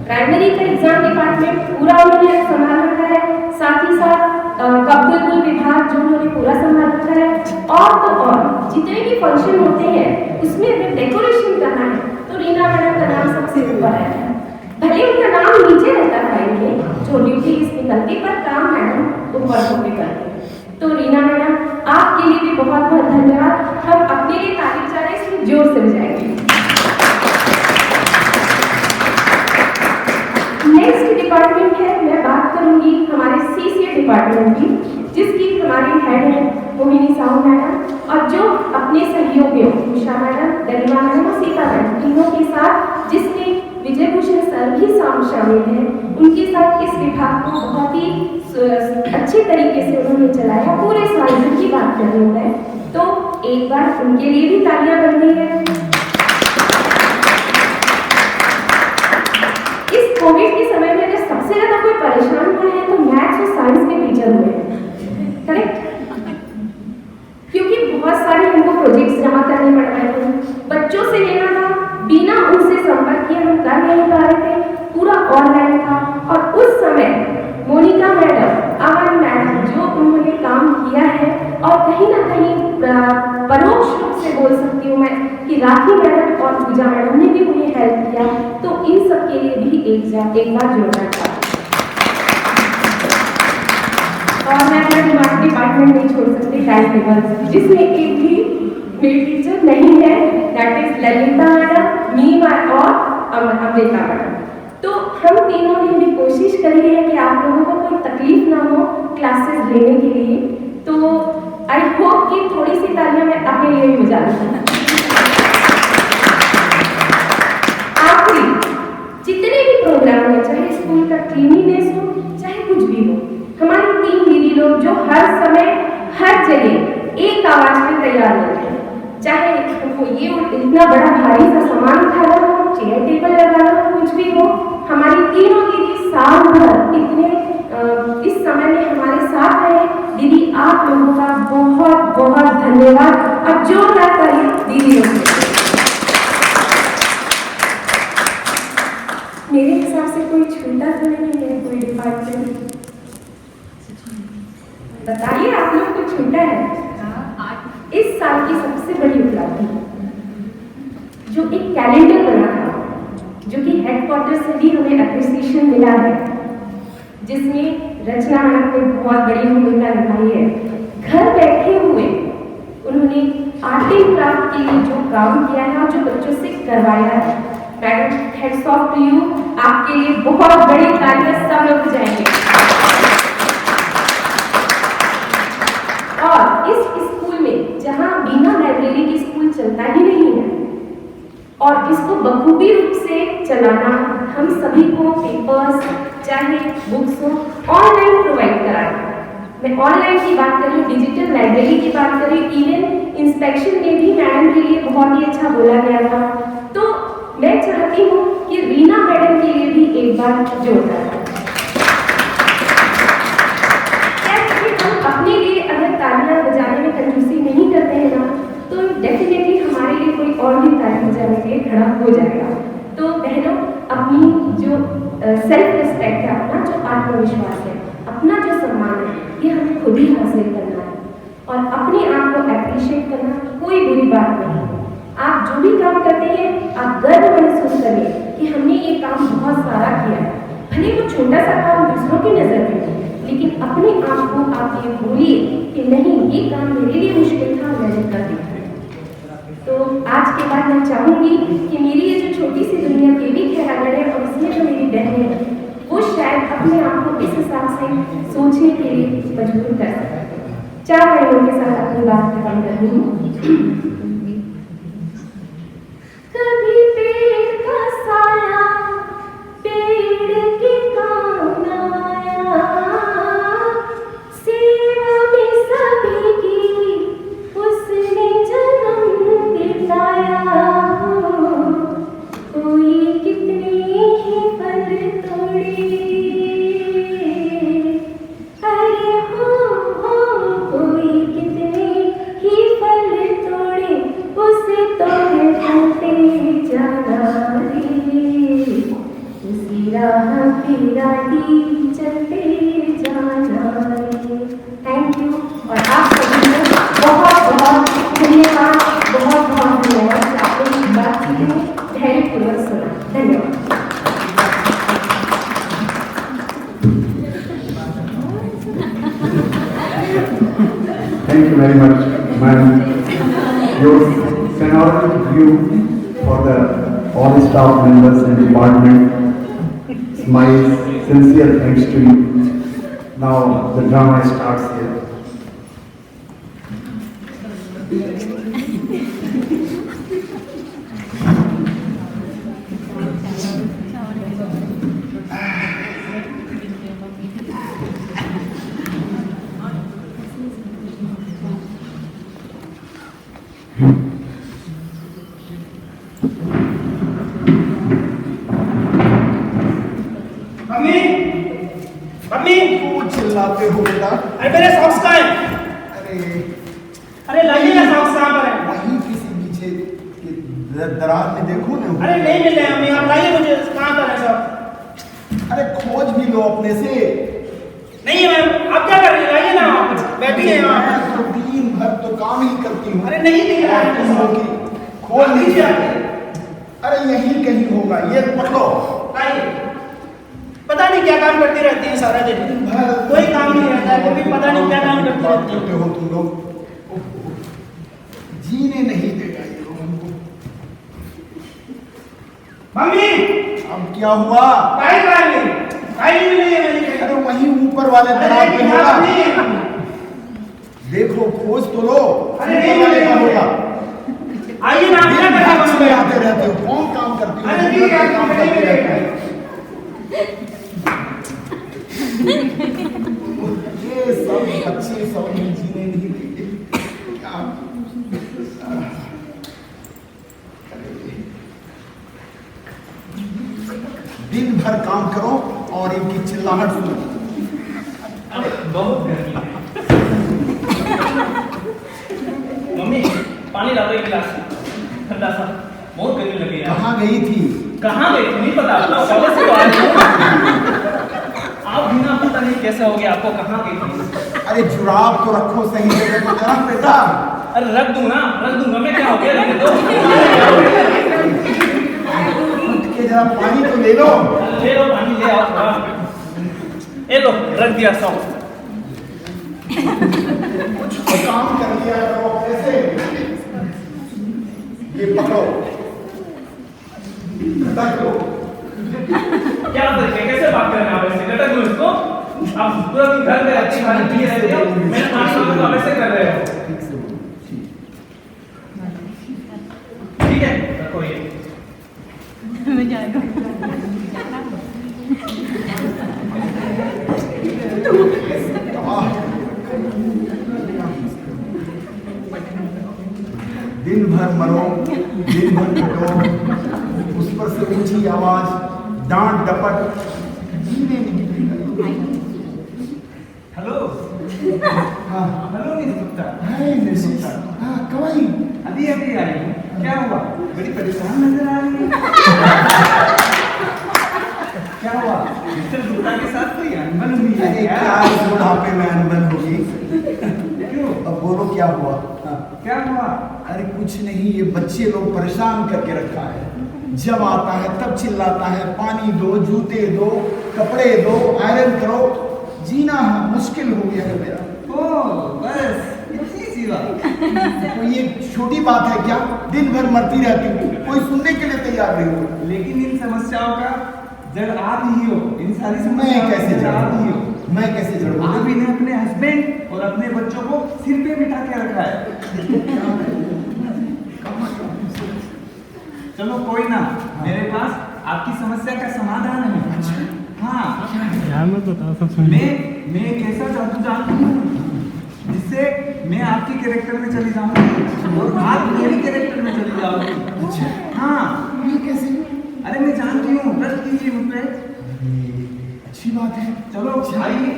प्राइमरी का एग्जाम डिपार्टमेंट पूरा उन्होंने संभाल रखा है, साथ ही साथ कब्बुल विभाग जो उन्होंने पूरा संभाल रखा है, और तो और जितने भी फंक्शन होते हैं उसमें अगर डेकोरेशन करना है तो रीना मैडम का नाम सबसे ऊपर है। भले उनका नाम नीचे रहता है इनके जो ड्यूटी इस निकलती, पर काम मैडम ऊपर होके करते हैं। तो रीना मैडम आपके लिए भी बहुत बहुत धन्यवाद। हम अपने लिए तारीफ जा रहे हैं, इसमें जोर से बजाएंगे। नेक्स्ट डिपार्टमेंट है, मैं बात करूंगी हमारे सीसीए डिपार्टमेंट की, जिसकी हमारी हेड है मोहिनी साहू मैडम, और जो अपने सहयोगियों उषा मैडम, गरिमा मैडम और सीता मैडम तीनों के साथ, जिसमें विजय भूषण सर भी शामिल हैं, उनके साथ इस विभाग को बहुत ही अच्छे तरीके से उन्होंने चलाया। पूरे साल भर की बात कर रही हूँ मैं, तो एक बार उनके लिए भी तालियां बनती है। इस कोविड के समय में अगर सबसे ज्यादा कोई परेशान हुआ है तो मैथ्स और साइंस के टीचर हुए हैं, करेक्ट? क्योंकि बहुत सारे हमको प्रोजेक्ट्स जमा करने पड़ रहे थे, बच्चों से लेना था, बिना उनसे संपर्क किए हम कर नहीं पा रहे थे, पूरा ऑनलाइन था। और उस समय मोनिका मैडम, अमन मैडम जो उन्होंने काम किया है, और कहीं ना कहीं परोक्ष रूप से बोल सकती हूँ मैं कि राखी मैडम और पूजा मैडम ने भी उन्हें हेल्प किया, तो इन सब के लिए भी एक बार जोड़ना था। और मैं अपना दिमाग डिपार्टमेंट नहीं छोड़ सकती, टाइम टेबल, जिसमें एक भी मेरी टीचर नहीं है, दैट इज ललिता मैडम, मी और अमृता मैडम। तो हम तीनों ने भी कोशिश करी है कि आप लोगों को कोई तकलीफ ना हो क्लासेस लेने के लिए। तो आई होप कि थोड़ी सी तालियां मैं अपने लिए भी बजा दूँ। आखिरी जितने भी प्रोग्राम है, चाहे स्कूल का क्लीनिनेस हो, चाहे कुछ भी हो, हमारी 3 दीदी लोग जो हर समय हर जगह एक आवाज में तैयार होते हैं, चाहे वो ये इतना बड़ा भारी सा सामान उठाना हो, चेयर टेबल लगाना हो, कुछ भी हो, हमारी तीनों दीदी साल भर इतने इस समय में हमारे साथ रहे। दीदी आप लोगों का बहुत बहुत धन्यवाद, और जोरदार ताली दीदी लोगों को। बताइए आप लोग कुछ छूटा है? इस साल की सबसे बड़ी उपलब्धि जो एक कैलेंडर बना था, जो कि हेडक्वार्टर से भी हमें अप्रिसिएशन मिला है, जिसमें रचना मैडम ने बहुत बड़ी भूमिका निभाई है। घर बैठे हुए उन्होंने आर्ट एंड क्राफ्ट के लिए जो काम किया है और जो बच्चों से करवाया है, madam hats off to you. आपके लिए बहुत बड़ी तालियां सब लोग बजाएंगे। और इस स्कूल में जहां बिना लाइब्रेरी के स्कूल चलता ही नहीं है, और इसको बखूबी रूप से चलाना हम सभी को पेपर्स चाहे बुक्स हो ऑनलाइन प्रोवाइड कराना। मैं ऑनलाइन की बात कर रही हूँ, डिजिटल लाइब्रेरी की बात कर रही हूँ। इवन इंस्पेक्शन में भी मैडम के लिए बहुत ही अच्छा बोला गया था। तो मैं चाहती हूँ कि रीना मैडम के लिए भी एक बार जोरदार अपने लिए अगर तालियां बजाने में कंजूसी नहीं करते हैं ना, तो डेफिनेटली हमारे लिए कोई और भी ताली बजाने के लिए खड़ा हो जाएगा। तो बहनों, अपनी जो सेल्फ रिस्पेक्ट है, अपना जो आत्मविश्वास है, अपना जो सम्मान है, ये हमें खुद ही हासिल करना है। और अपने आप को अप्रिशिएट करना कोई बुरी बात नहीं है। आप जो भी काम करते हैं, आप गर्व महसूस करिए कि हमने ये काम बहुत सारा किया है। भले वो छोटा सा काम दूसरों की नजर में हो, लेकिन अपने आप को आप ये बोलिए कि नहीं, ये काम मेरे लिए मुश्किल था, मैंने कर दिया। तो आज के बाद मैं चाहूंगी कि मेरी ये जो छोटी सी दुनिया देवी खैरागढ़ है और इसमें जो मेरी बहनें हैं, वो शायद अपने आप को इस हिसाब से सोचने के लिए मजबूर कर सकते हैं। 4 बहनों के साथ अपनी बात खत्म कर रही हूँ। कभी पेड़ का साया पेड़ के काम आया, सेवा में सभी की उसने जन्म बिताया। कोई कितने ही पल तोड़े, अरे हो कोई कितने ही पल तोड़े, उसे तोड़ते जाना रे, उसी राह पे राही चलते जाना रे। Thank you. और आप सभी को बहुत बहुत धन्यवाद, बहुत बहुत धन्यवाद। आपने इस बात को धैर्यपूर्वक सुना। धन्यवाद। Thank you very much, madam. Your panoramic view for the all staff members and department. My sincere thanks to you. Now the drama starts here. Mummy, mummy, क्यों चिल्लाते हो बेटा? अरे मेरे सॉक्स कहाँ हैं? अरे लाइए ना, सॉक्स कहाँ पर हैं? वहीं किसी पीछे के दराज में देखो ना। अरे नहीं मिल रहे मम्मी, आप लाइए, मुझे कहाँ पर है सब? अरे खोज भी लो अपने से। नहीं मैम, आप क्या कर रही हैं? लाइए ना, आप बैठी हैं यहाँ। मैं तो दिन भर तो काम ही करती हूँ। अरे नहीं दिख रहा है। खोज लीजिए। अरे यहीं कहीं होगा, ये पकड़ो। लाइए। पता नहीं क्या काम करती रहती है सारा दिन, कोई काम नहीं रहता है, फिर भी पता नहीं क्या काम करती रहती है। हो तुम लोग, जीने नहीं देगा ये लोग हमको। मम्मी, अब क्या हुआ? काहे नहीं मिली है मेरी? अरे वहीं ऊपर वाले दराज में होगा। देखो खोज तो लो। अरे नहीं ऊपर वाले का होगा। आइए ना, आप क्या कर रहे हो? आते रहते हो, कौन काम करती हो? अरे ठीक है, काम करते रहते हो। ये सब बच्चे सब जीने नहीं देंगे। क्या दिन भर काम करो और इनकी चिल्लाहट सुनो। बहुत गर्मी है। मम्मी, पानी ला दो एक गिलास ठंडा सा, बहुत गर्मी लगी है। कहाँ गई थी? कहाँ गई थी नहीं पता, कॉलेज से तो आ रही हूँ। आप बिना पता नहीं कैसा हो गया, आपको कहाँ गई थी? अरे जुराब तो रखो सही जगह पर जरा बेटा। अरे रख दूंगा मैं, क्या हो गया, रहने दो। उठ के जरा पानी तो ले लो। ले लो पानी, ले आओ थोड़ा। ये लो रख दिया सब। कुछ तो काम कर लिया करो कैसे। ये पकड़ो, रख लो। क्या तरीके, कैसे बात कर रहे हैं आप ऐसे? लटक दो इसको। आप पूरा दिन घर में अच्छी खाने पीने रहते हो, मैंने 5 साल में तो आप ऐसे कर रहे हो। ठीक है, रखो ये। दिन भर मरो, दिन भर पिटो, उस पर से ऊंची आवाज, डांट डपट, जीने नहीं देगा। हेलो। हाँ हेलो इंस्पेक्टर। हाय मिसेस। हाँ कवाई। अभी आई हूँ। क्या हुआ? बड़ी परेशान नजर आ रही है। क्या हुआ? मिस्टर गुप्ता के साथ कोई अनबन हुई है अरे क्या? क्या इस बुढ़ापे में अनबन होगी? क्यों? अब बोलो क्या हुआ? हाँ। क्या हुआ? अरे कुछ नहीं, ये बच्चे लोग परेशान करके रखा है। जब आता है तब चिल्लाता है पानी दो, जूते दो, कपड़े दो, आयरन करो। जीना मुश्किल हो गया है मेरा। ओह बस इतनी सी बात। तो ये छोटी बात है क्या? दिन भर मरती रहती हूँ, कोई सुनने के लिए तैयार नहीं हो। लेकिन इन समस्याओं का जड़ आप ही हो। इन सारी मैं समस्याओं कैसे का जड़ आप ही हो। मैं कैसे जड़ूं? आप ही ने अपने हस्बैंड और अपने बच्चों को सिर पे बिठा के रखा है। चलो कोई ना, मेरे पास आपकी समस्या का समाधान है। हाँ, मैं एक ऐसा जादू जानता हूँ जिससे मैं आपके कैरेक्टर में चली जाऊंगी और आप मेरे कैरेक्टर में चली जाओगी। अच्छा हाँ, ये कैसे? अरे मैं जानती हूँ, ट्रस्ट कीजिए मुझ पे। अच्छी बात है। चलो आइए।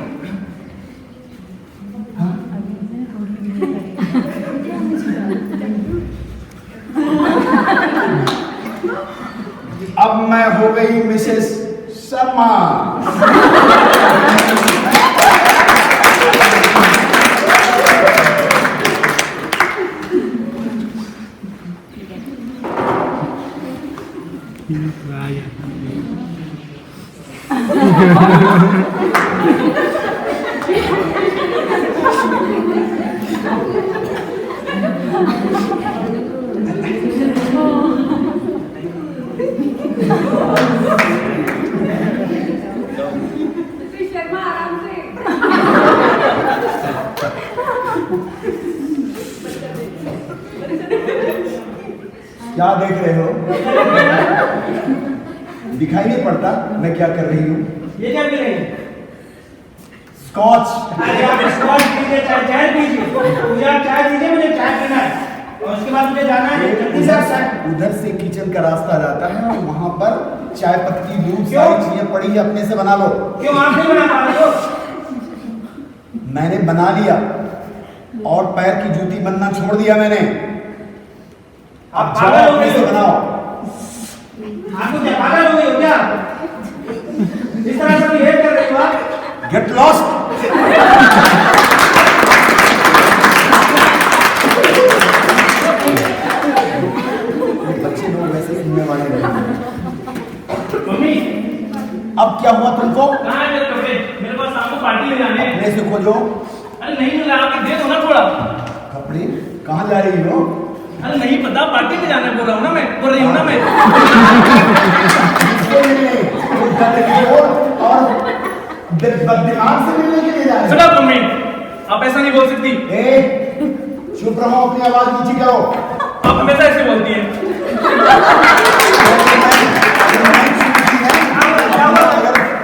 अब मैं हो गई मिसेस शर्मा। शर्मा आराम से। क्या देख रहे हो? दिखाई नहीं पड़ता मैं क्या कर रही हूँ? ये क्या पी रही है? स्कॉच। अरे आप स्कॉच पीजिए, चाय पीजिए। मुझे आप चाय दीजिए, मुझे चाय पीना है और उसके बाद मुझे जाना है जल्दी से। उधर से किचन का रास्ता जाता है और वहाँ पर चाय पत्ती, दूध, क्यों? सारी चीजें पड़ी है, अपने से बना लो। क्यों आप नहीं बना पा रहे हो? मैंने बना लिया और पैर की जूती बनना छोड़ दिया मैंने। आप जाओ पागल हो अपने गए से हो? बनाओ। आपको क्या पागल हो गए हो क्या? इस तरह से बिहेव कर रही हो आप? Get lost. बच्चे लोग वैसे सुनने वाले नहीं। मम्मी अब क्या हुआ तुमको? कहाँ है मेरे कपड़े? मेरे पास शाम को पार्टी में जाने हैं। अपने से खोजो। अरे नहीं मिल रहा, आके दे दो ना थोड़ा। कपड़े कहाँ जा रही हो? अरे नहीं पता, पार्टी में जाना बोल रहा हूँ ना मैं, बोल रही हूँ ना मैं। और बददिमाग से मिलने के लिए जा रहे Shut up, मम्मी, आप ऐसा नहीं बोल सकती। हो? चुप रहो, अपनी आवाज नीचे करो। आप हमेशा ऐसे बोलती हैं।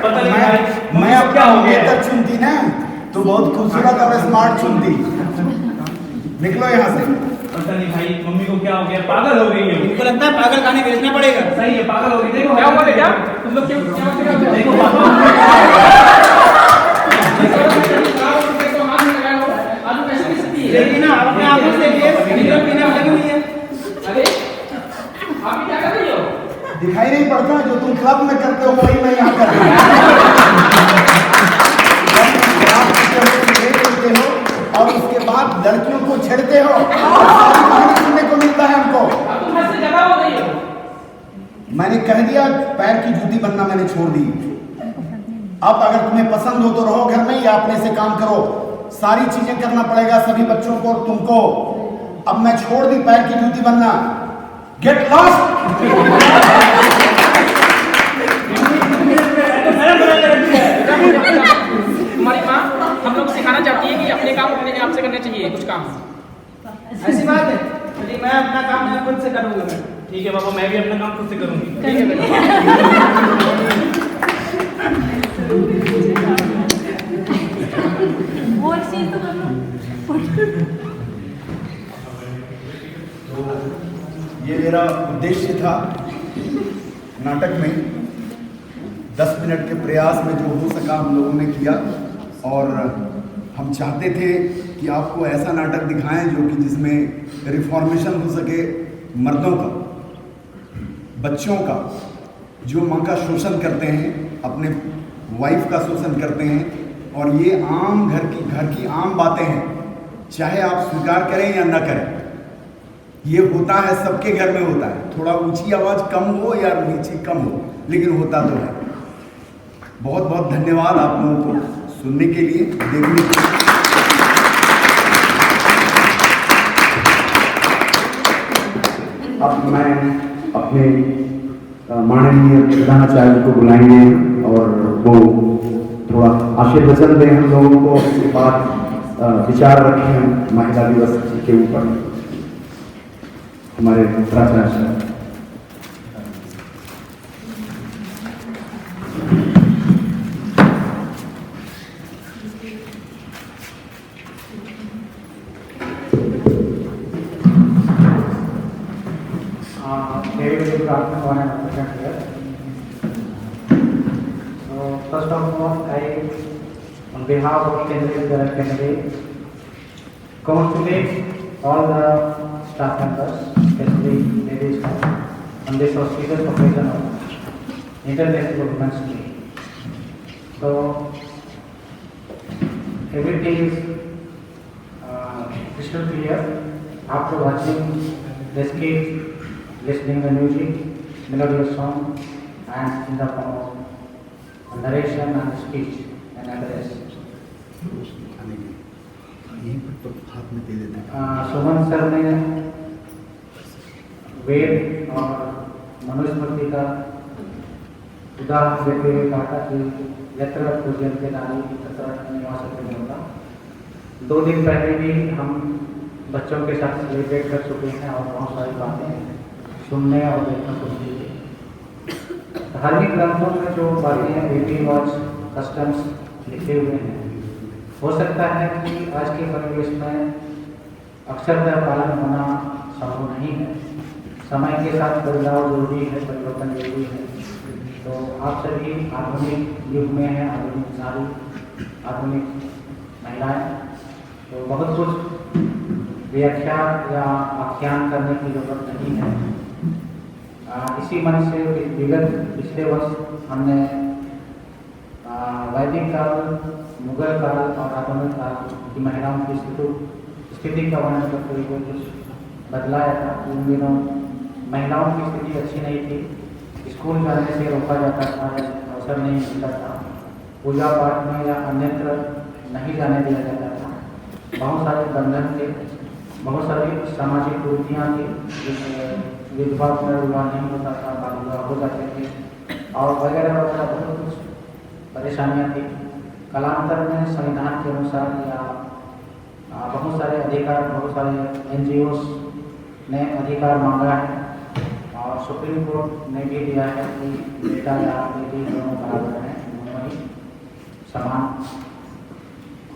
पता नहीं भाई, मैं मम्मी को क्या हो गया है? तक चुनती ना तो बहुत खूबसूरत और स्मार्ट चुनती। निकलो यहाँ से। पता नहीं भाई, मम्मी को क्या हो गया, पागल हो गई है। इनको लगता है पागल खाने भेजना पड़ेगा। सही है, पागल हो गई। देखो क्या हुआ, क्या तुम लोग क्यों देखो लेकिन ना अपने आप से देखिए, वीडियो पीने वाले भी नहीं है। अरे आप क्या कर रही हो? दिखाई नहीं पड़ता जो तुम क्लब में करते हो वही मैं यहाँ कर रही हूँ। छोड़ दी। अब अगर तुम्हें पसंद हो तो रहो घर में या अपने से काम करो, सारी चीजें करना पड़ेगा सभी बच्चों को और तुमको। अब मैं छोड़ दी पैर की जूती बनना, गेट लॉस्ट। हमारी माँ हम लोग को सिखाना चाहती है कि अपने काम अपने आप से करने चाहिए कुछ काम। ऐसी बात है, चलिए मैं अपना काम मैं खुद से करूंगा। मैं ठीक है बाबा, मैं भी अपना काम खुद से करूंगी। ठीक है वो चीज तो करना। ये मेरा उद्देश्य था नाटक में। 10 मिनट के प्रयास में जो हो सका हम लोगों ने किया, और हम चाहते थे कि आपको ऐसा नाटक दिखाएं जो कि जिसमें रिफॉर्मेशन हो सके मर्दों का, बच्चों का, जो माँ का शोषण करते हैं, अपने वाइफ का शोषण करते हैं। और ये आम घर की आम बातें हैं, चाहे आप स्वीकार करें या ना करें, ये होता है, सबके घर में होता है। थोड़ा ऊंची आवाज़ कम हो या नीची कम हो, लेकिन होता तो है। बहुत बहुत धन्यवाद आप लोगों को सुनने के लिए, देखने के लिए। अब मैं अपने माननीय प्रधानाचार्य को बुलाएंगे और वो थोड़ा आशीर्वचन दें हम लोगों को, उसके बाद विचार रखें महिला दिवस के ऊपर। हमारे प्राचार्य First of all, on behalf of Kendriya candidate, congratulate all the staff members, especially ladies staff, on this auspicious occasion of International Women's Day. So, everything is crystal clear after watching the skit, listening the music, melodious song, and in the form of narration and speech and address. Suman sir ने वेद और मनुस्मृति का उदाहरण देते हुए कहा था कि यत्र पूज्यन्ते नारी तत्र निवासते होता। 2 दिन पहले भी हम बच्चों के साथ सेलिब्रेट कर चुके हैं और बहुत सारी बातें सुनने और देखने को मिली। धार्मिक ग्रंथों में जो बातें रीति रिवाज कस्टम्स लिखे हुए हैं, हो सकता है कि आज के परिवेश में अक्षरतः पालन होना संभव नहीं है। समय के साथ बदलाव जरूरी है, परिवर्तन जरूरी है। तो आप सभी आधुनिक युग में हैं, आधुनिक नारी, आधुनिक महिलाएं, तो बहुत कुछ व्याख्या या आख्यान करने की जरूरत नहीं है। इसी मन से विगत पिछले वर्ष हमने वैदिक काल, मुगल काल और आधुनिक काल की महिलाओं की स्थिति का वर्णन करते हुए कुछ बदलाया था। उन दिनों महिलाओं की स्थिति अच्छी नहीं थी, स्कूल जाने से रोका जाता था, अवसर नहीं मिलता था, पूजा पाठ में या अन्यत्र नहीं जाने दिया जाता था, बहुत सारे बंधन थे, बहुत सारी सामाजिक कुरीतियाँ थी, विधवा पुनर्विवाह नहीं होता था, बाल विवाह हो जाते थे और वगैरह वगैरह बहुत कुछ परेशानियाँ थी। कालांतर में संविधान के अनुसार या बहुत सारे अधिकार, बहुत सारे NGOs ने अधिकार मांगा है और सुप्रीम कोर्ट ने भी दिया है कि बेटा या बेटी दोनों बराबर हैं, दोनों ही समान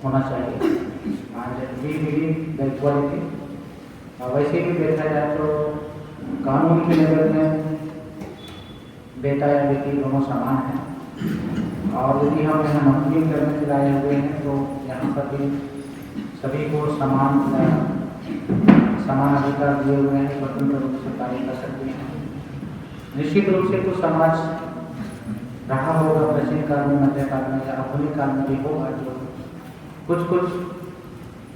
होना चाहिए। इक्वालिटी वैसे भी देखा जाए तो कानून के लेवल में बेटा या बेटी दोनों समान हैं और यदि हम यहाँ नौकरी करने के लाए हुए हैं तो यहाँ पर भी सभी को समान अधिकार दिए हुए हैं, स्वतंत्र रूप से कार्य कर सकते हैं। निश्चित रूप से तो समाज रहा होगा प्राचीन काल में, मध्य काल में या आधुनिक काल में भी होगा जो कुछ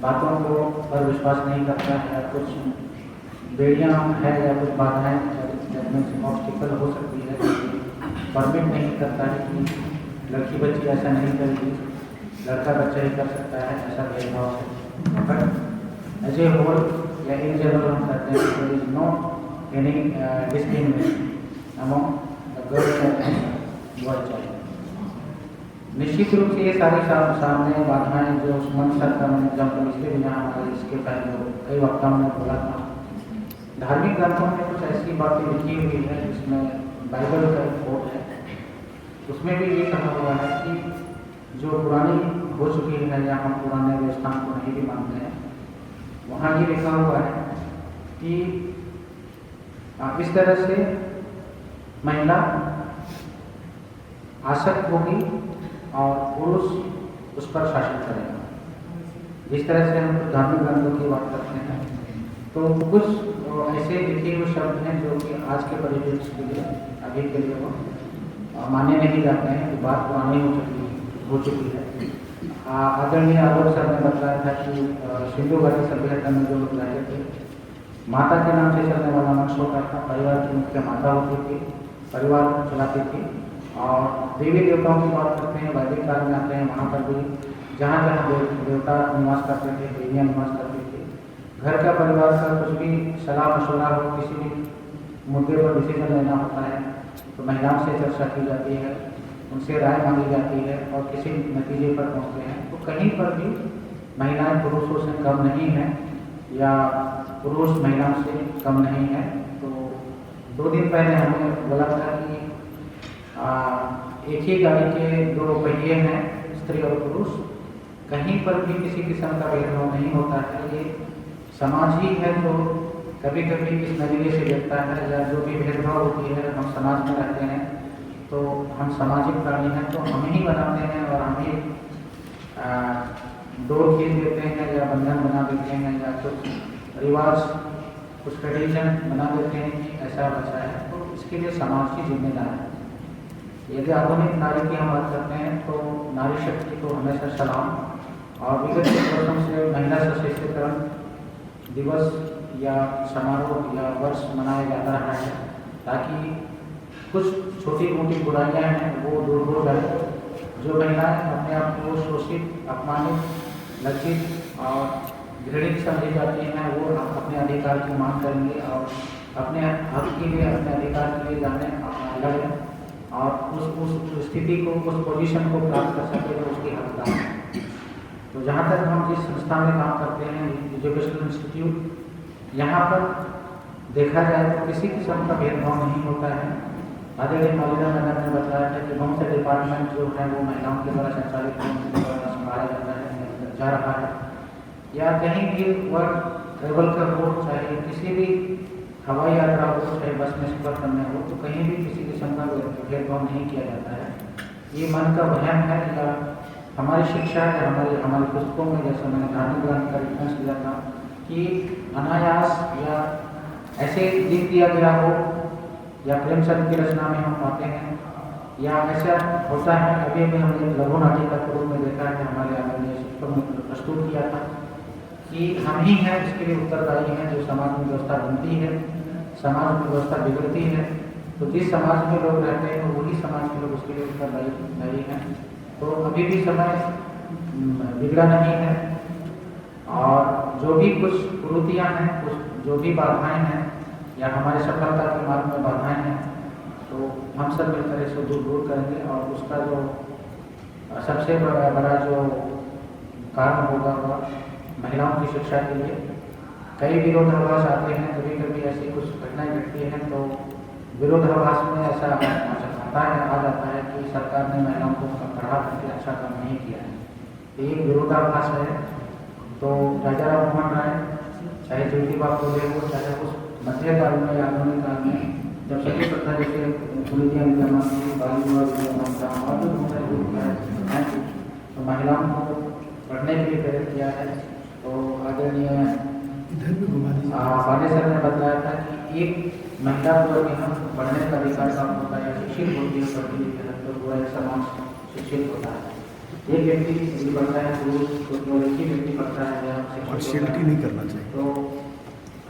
बातों को पर विश्वास नहीं करता है, कुछ बेड़ियाँ हैं या कुछ बाधाएँ ऑब्स्टिकल हो सकती है परमिट नहीं करता है कि लड़की बच्ची ऐसा नहीं करेगी, लड़का बच्चा ही कर सकता है, ऐसा भेदभाव है। बट एज ए होल या इन जनरल हम कहते हैं there is no any discrimination among the girls and boys. निश्चित रूप से ये सारी सामने बाधाएं जो सुमन सर का मैंने जब पिछले दिन हमारे इसके पहले कई वक्ताओं ने बोला था, धार्मिक ग्रंथों में कुछ ऐसी बातें लिखी हुई है जिसमें बाइबल का एक कोट है, उसमें भी ये कहा हुआ है कि जो पुरानी हो चुकी है या हम पुराने व्यवस्था को नहीं भी मानते हैं, वहाँ ये लिखा हुआ है कि इस तरह से महिला आसक्त होगी और पुरुष उस पर शासन करेगा। जिस तरह से हम धार्मिक ग्रंथों की बात करते हैं तो कुछ ऐसे लिखे हुए शब्द हैं जो कि आज के परिप्रेक्ष्य के लिए अभी के लिए वो माने नहीं जाते हैं कि बात पुरानी हो चुकी है। आदरणीय आलोक सर ने बताया था कि सिंधु घाटी सभ्यता में जो लोग रहते थे, माता के नाम से चलने वाला वंश होता था, परिवार की मुख्य माता होती थी, परिवार चलाती थी। और देवी देवताओं की बात करते हैं, वैदिक काल में आते हैं, वहाँ पर भी जहाँ जहाँ देवता निवास करते थे, देवियाँ निवास करती थी। घर का परिवार का कुछ भी सलाह मशवरा हो, किसी भी मुद्दे पर डिसीजन लेना होता है तो महिलाओं से चर्चा की जाती है, उनसे राय मांगी जाती है और किसी नतीजे पर पहुँचते हैं। तो कहीं पर भी महिलाएं पुरुषों से कम नहीं हैं या पुरुष महिलाओं से कम नहीं है। तो 2 दिन पहले हमने बोला था कि एक ही गाड़ी के 2 पहिए हैं, स्त्री और पुरुष, कहीं पर भी किसी किस्म का भेदभाव नहीं होता है। ये समाज ही है तो कभी कभी इस नजरिए से देखता है, या जो भी भेदभाव होती है, हम समाज में रहते हैं तो हम सामाजिक प्राणी हैं, तो हम ही बनाते हैं और हम ही डोर खींच देते हैं या बंधन बना देते हैं या कुछ रिवाज, कुछ ट्रेडिशन बना देते हैं कि ऐसा वैसा है। तो इसके लिए समाज की जिम्मेदार है। यदि आधुनिक नारी की हम बात करते हैं तो नारी शक्ति को हमेशा सलाम, और विगत के वर्षों से महिला सशक्तिकरण दिवस या समारोह या वर्ष मनाया जाता रहा है ताकि कुछ छोटी मोटी बुराइयां हैं वो दूर हो जाए। जो महिलाएं अपने आप को शोषित, अपमानित, लज्जित और घृणित समझी जाती हैं, वो अपने अधिकार की मांग करेंगे और अपने हक के लिए, अपने अधिकार के लिए जाने लगे और उस स्थिति को, उस पोजीशन को प्राप्त कर सके जो उसकी हकदार है। तो जहाँ तक हम जिस संस्था में काम करते हैं, एजुकेशनल इंस्टीट्यूट, यहाँ पर देखा जाए तो किसी किस्म का भेदभाव नहीं होता है। आदरणीय मौलाना मैडम ने बताया था कि बहुत से डिपार्टमेंट जो है वो महिलाओं के द्वारा संचालित संभाला जाता है, जा रहा है, या कहीं भी वर्क ट्रेवल का हो, चाहे किसी भी हवाई यात्रा हो, चाहे बस में सफर करने हो, तो कहीं भी किसी किस्म का भेदभाव नहीं किया जाता है। ये मन का वहम है या हमारी शिक्षा है, हमारी पुस्तकों में, जैसे मैंने धार्मिक ग्रंथ का रेफरेंस दिया था कि अनायास या ऐसे लिख दिया गया हो, या प्रेमचंद की रचना में हम पाते हैं, या ऐसा होता है। अभी भी हमने लघु नाटिका के रूप में देखा है, हमारे आदरणीय शिक्षकों ने प्रस्तुत किया था कि हम ही हैं इसके लिए उत्तरदायी हैं जो समाज में व्यवस्था बनती है, समाज में व्यवस्था बिगड़ती है। तो जिस समाज में लोग रहते हैं वही समाज के लोग उसके लिए उत्तरदायी हैं। तो अभी भी समय बिगड़ा नहीं है, और जो भी कुछ कुरीतियाँ हैं, कुछ जो भी बाधाएं हैं या हमारे सफलता के मार्ग में बाधाएं हैं, तो हम सब मिलकर इसको दूर करेंगे। और उसका जो सबसे बड़ा जो कारण होगा वह महिलाओं की शिक्षा के लिए। कई विरोधाभास आते हैं, कभी कभी ऐसी कुछ घटनाएं घटती हैं तो विरोधाभास में ऐसा आ जाता है कि सरकार ने महिलाओं को पढ़ा करके अच्छा काम नहीं किया है। एक विरोधाभास है। तो राजा राम मोहन राय, चाहे ज्योतिबा फुले हो, चाहे उस मध्यकाल में या आधुनिक काल में जब सती प्रथा जैसे कुरीतियाँ विद्यमान थी, बाल विवाह विद्यमान था और भी बहुत सारे रूप हैं, तो महिलाओं को पढ़ने के लिए प्रेरित किया है। तो आदरणीय पांडे सर ने बताया था कि एक महिला को अगर हम पढ़ने का अधिकार प्राप्त होता है, शिक्षित होती है, पढ़ती लिखती है, तो पूरा एक समाज शिक्षित होता है। एक व्यक्ति यदि पढ़ता है, तो एक ही व्यक्ति पढ़ता है या शिक्षित नहीं करना चाहिए। तो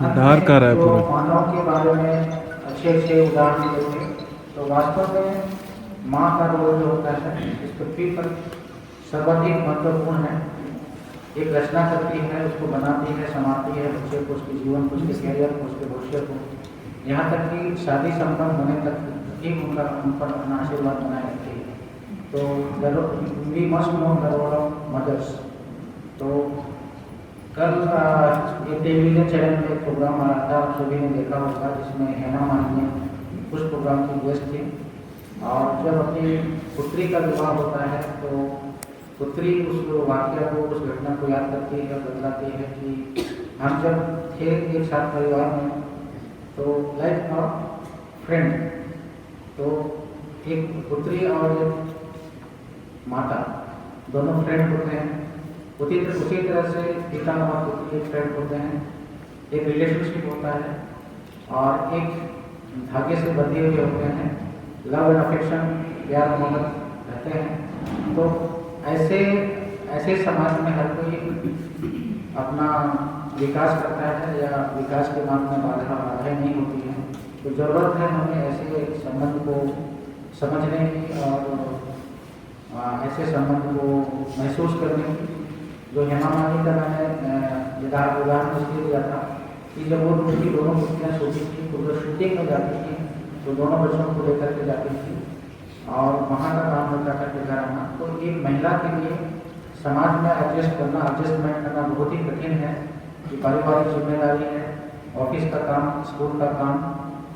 आधार कार्ड है पूरा मानव के बारे में अच्छे उदाहरण देते। तो वास्तव में माँ का रोल जो होता है इस पृथ्वी पर सर्वाधिक महत्वपूर्ण है। एक रचना करती है, उसको बनाती है, संभालती है बच्चे को, उसके जीवन को, उसके कैरियर को, उसके भविष्य को, यहाँ तक कि शादी संपन्न होने तक एक उन पर अपना आशीर्वाद बनाए रखती है। तो we must know the role of mothers. तो कल एक टेलीविजन चैनल में एक प्रोग्राम आ रहा था, आप सभी ने देखा होगा, जिसमें हेमा मालिनी उस प्रोग्राम की गेस्ट थी। और जब अपनी पुत्री का विवाह होता है तो पुत्री उस वाक्य को, उस घटना को याद करती है और बतलाती है कि हम जब थे एक साथ परिवार में तो लाइक अ फ्रेंड। तो एक पुत्री और एक माता दोनों फ्रेंड होते हैं। उसी तरह से पिता और पुत्री एक फ्रेंड होते हैं, एक रिलेशनशिप होता है और एक धागे से बंधे हुए होते हैं, लव एंड अफेक्शन, प्यार मोहब्बत रहते हैं। तो ऐसे समाज में हर कोई अपना विकास करता है या विकास के मार्ग में बाधाएं नहीं होती हैं। तो ज़रूरत है हमें ऐसे संबंध को समझने की और ऐसे संबंध को महसूस करने की। जो हेमा मालिनी का मैंने उदाहरण इसलिए दिया था कि जब वो दोनों पुत्रियाँ सोती थी तो जब शूटिंग में जाती थी तो दोनों बच्चों को लेकर के जाती थी और वहाँ का काम होता था कि घर आना। तो एक महिला के लिए समाज में एडजस्टमेंट करना बहुत ही कठिन है कि पारिवारिक जिम्मेदारी है, ऑफिस का काम, स्कूल का काम,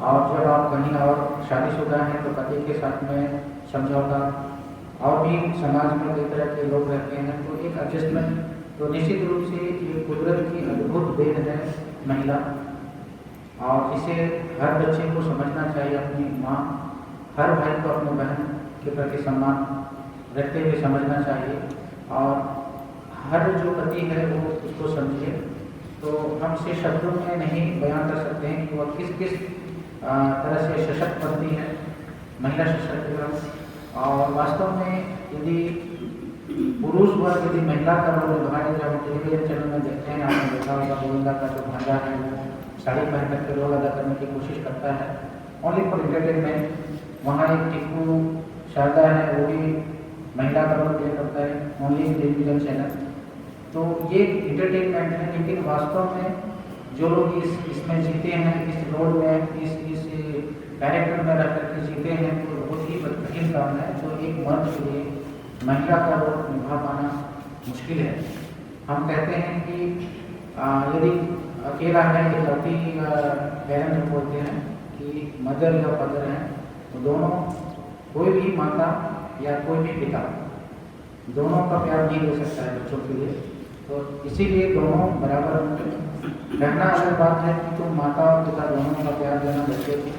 और जब आप कहीं और शादीशुदा हैं तो पति के साथ में समझौता, और भी समाज में कई तरह के लोग रहते हैं। तो एक एडजस्टमेंट, तो निश्चित रूप से ये कुदरत की अद्भुत देन है महिला, और इसे हर बच्चे को समझना चाहिए। अपनी माँ, हर भाई को अपने बहन के प्रति सम्मान रखते हुए समझना चाहिए, और हर जो पति है वो उसको समझे। तो हम इसे शब्दों में नहीं बयान कर सकते हैं कि वह किस किस तरह से सशक्त बनती है महिला सशक्तिकरण। और वास्तव में यदि पुरुष वर्ग यदि महिला का रोल निभाए, जब हम टेलीविजन चैनल में देखते हैं, आपने देखा होगा गोविंदा का जो भांजा है वो साड़ी पहन करके रोल अदा करने की कोशिश करता है ओनली फॉर एंटरटेनमेंट। वहाँ एक टिप्पू शारदा है, वो भी महिला का रोल प्ले करता है ओनली टेलीविजन चैनल। तो ये एंटरटेनमेंट है, लेकिन वास्तव में जो लोग इसमें जीते हैं, इस रोल में, इस कैरेक्टर में रह करके जीते हैं, तो बहुत ही कठिन काम है। तो एक मर्द के लिए महिला का रोल निभा पाना मुश्किल है। हम कहते हैं कि यदि अकेला है, इकलौती पेरेंट बोलते हैं कि मदर या फादर हैं, तो दोनों, कोई भी माता या कोई भी पिता दोनों का प्यार नहीं दे सकता है बच्चों के लिए। तो इसीलिए दोनों बराबर कहना अलग बात है कि तुम माता और पिता दोनों का प्यार देना बच्चे को,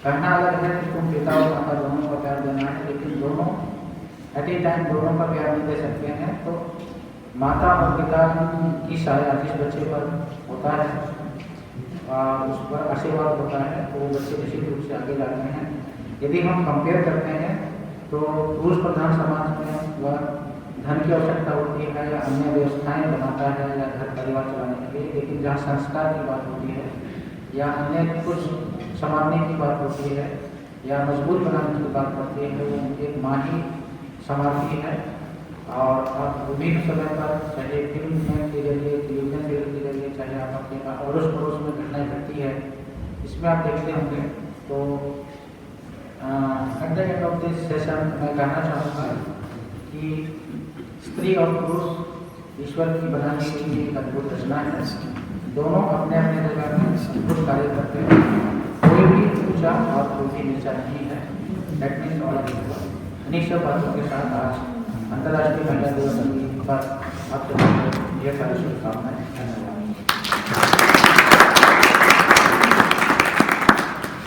कहना अलग है कि तुम पिता और माता दोनों का प्यार देना है, लेकिन दोनों एट ए टाइम दोनों का प्यार नहीं दे सकते हैं। तो माता और पिता की साया जिस बच्चे पर होता है, उस पर आशीर्वाद होता है, तो वो बच्चे निश्चित रूप से आगे जाते हैं। यदि हम कंपेयर करते हैं तो पुरुष प्रधान समाज में वह धन की आवश्यकता होती है या अन्य व्यवस्थाएं बनाता है या घर परिवार चलाने के लिए, लेकिन जहाँ संस्कार की बात होती है या अन्य कुछ संभालने की बात होती है या मजबूत बनाने की बात होती है, वो एक माँ ही संभालती है। और आप विभिन्न समय पर, चाहे फिल्म के जरिए, टेलीविजन सीरियल के जरिए, चाहे आप अपने अड़ोस पड़ोस में घटनाएँ घटती है, इसमें आप देखते होंगे। तो at the end of this session मैं कहना चाहूँगा कि स्त्री और पुरुष ईश्वर की बनाने के लिए एक अद्भुत रचना है। दोनों अपने अपने जगह में अद्भुत कार्य करते हैं, कोई भी ऊंचा और कोई भी नीचा नहीं है। That means all equal. इन्हीं सब बातों के साथ आज अंतर्राष्ट्रीय महिला दिवस पर आपसे ढेर सारी शुभकामनाएं। धन्यवाद।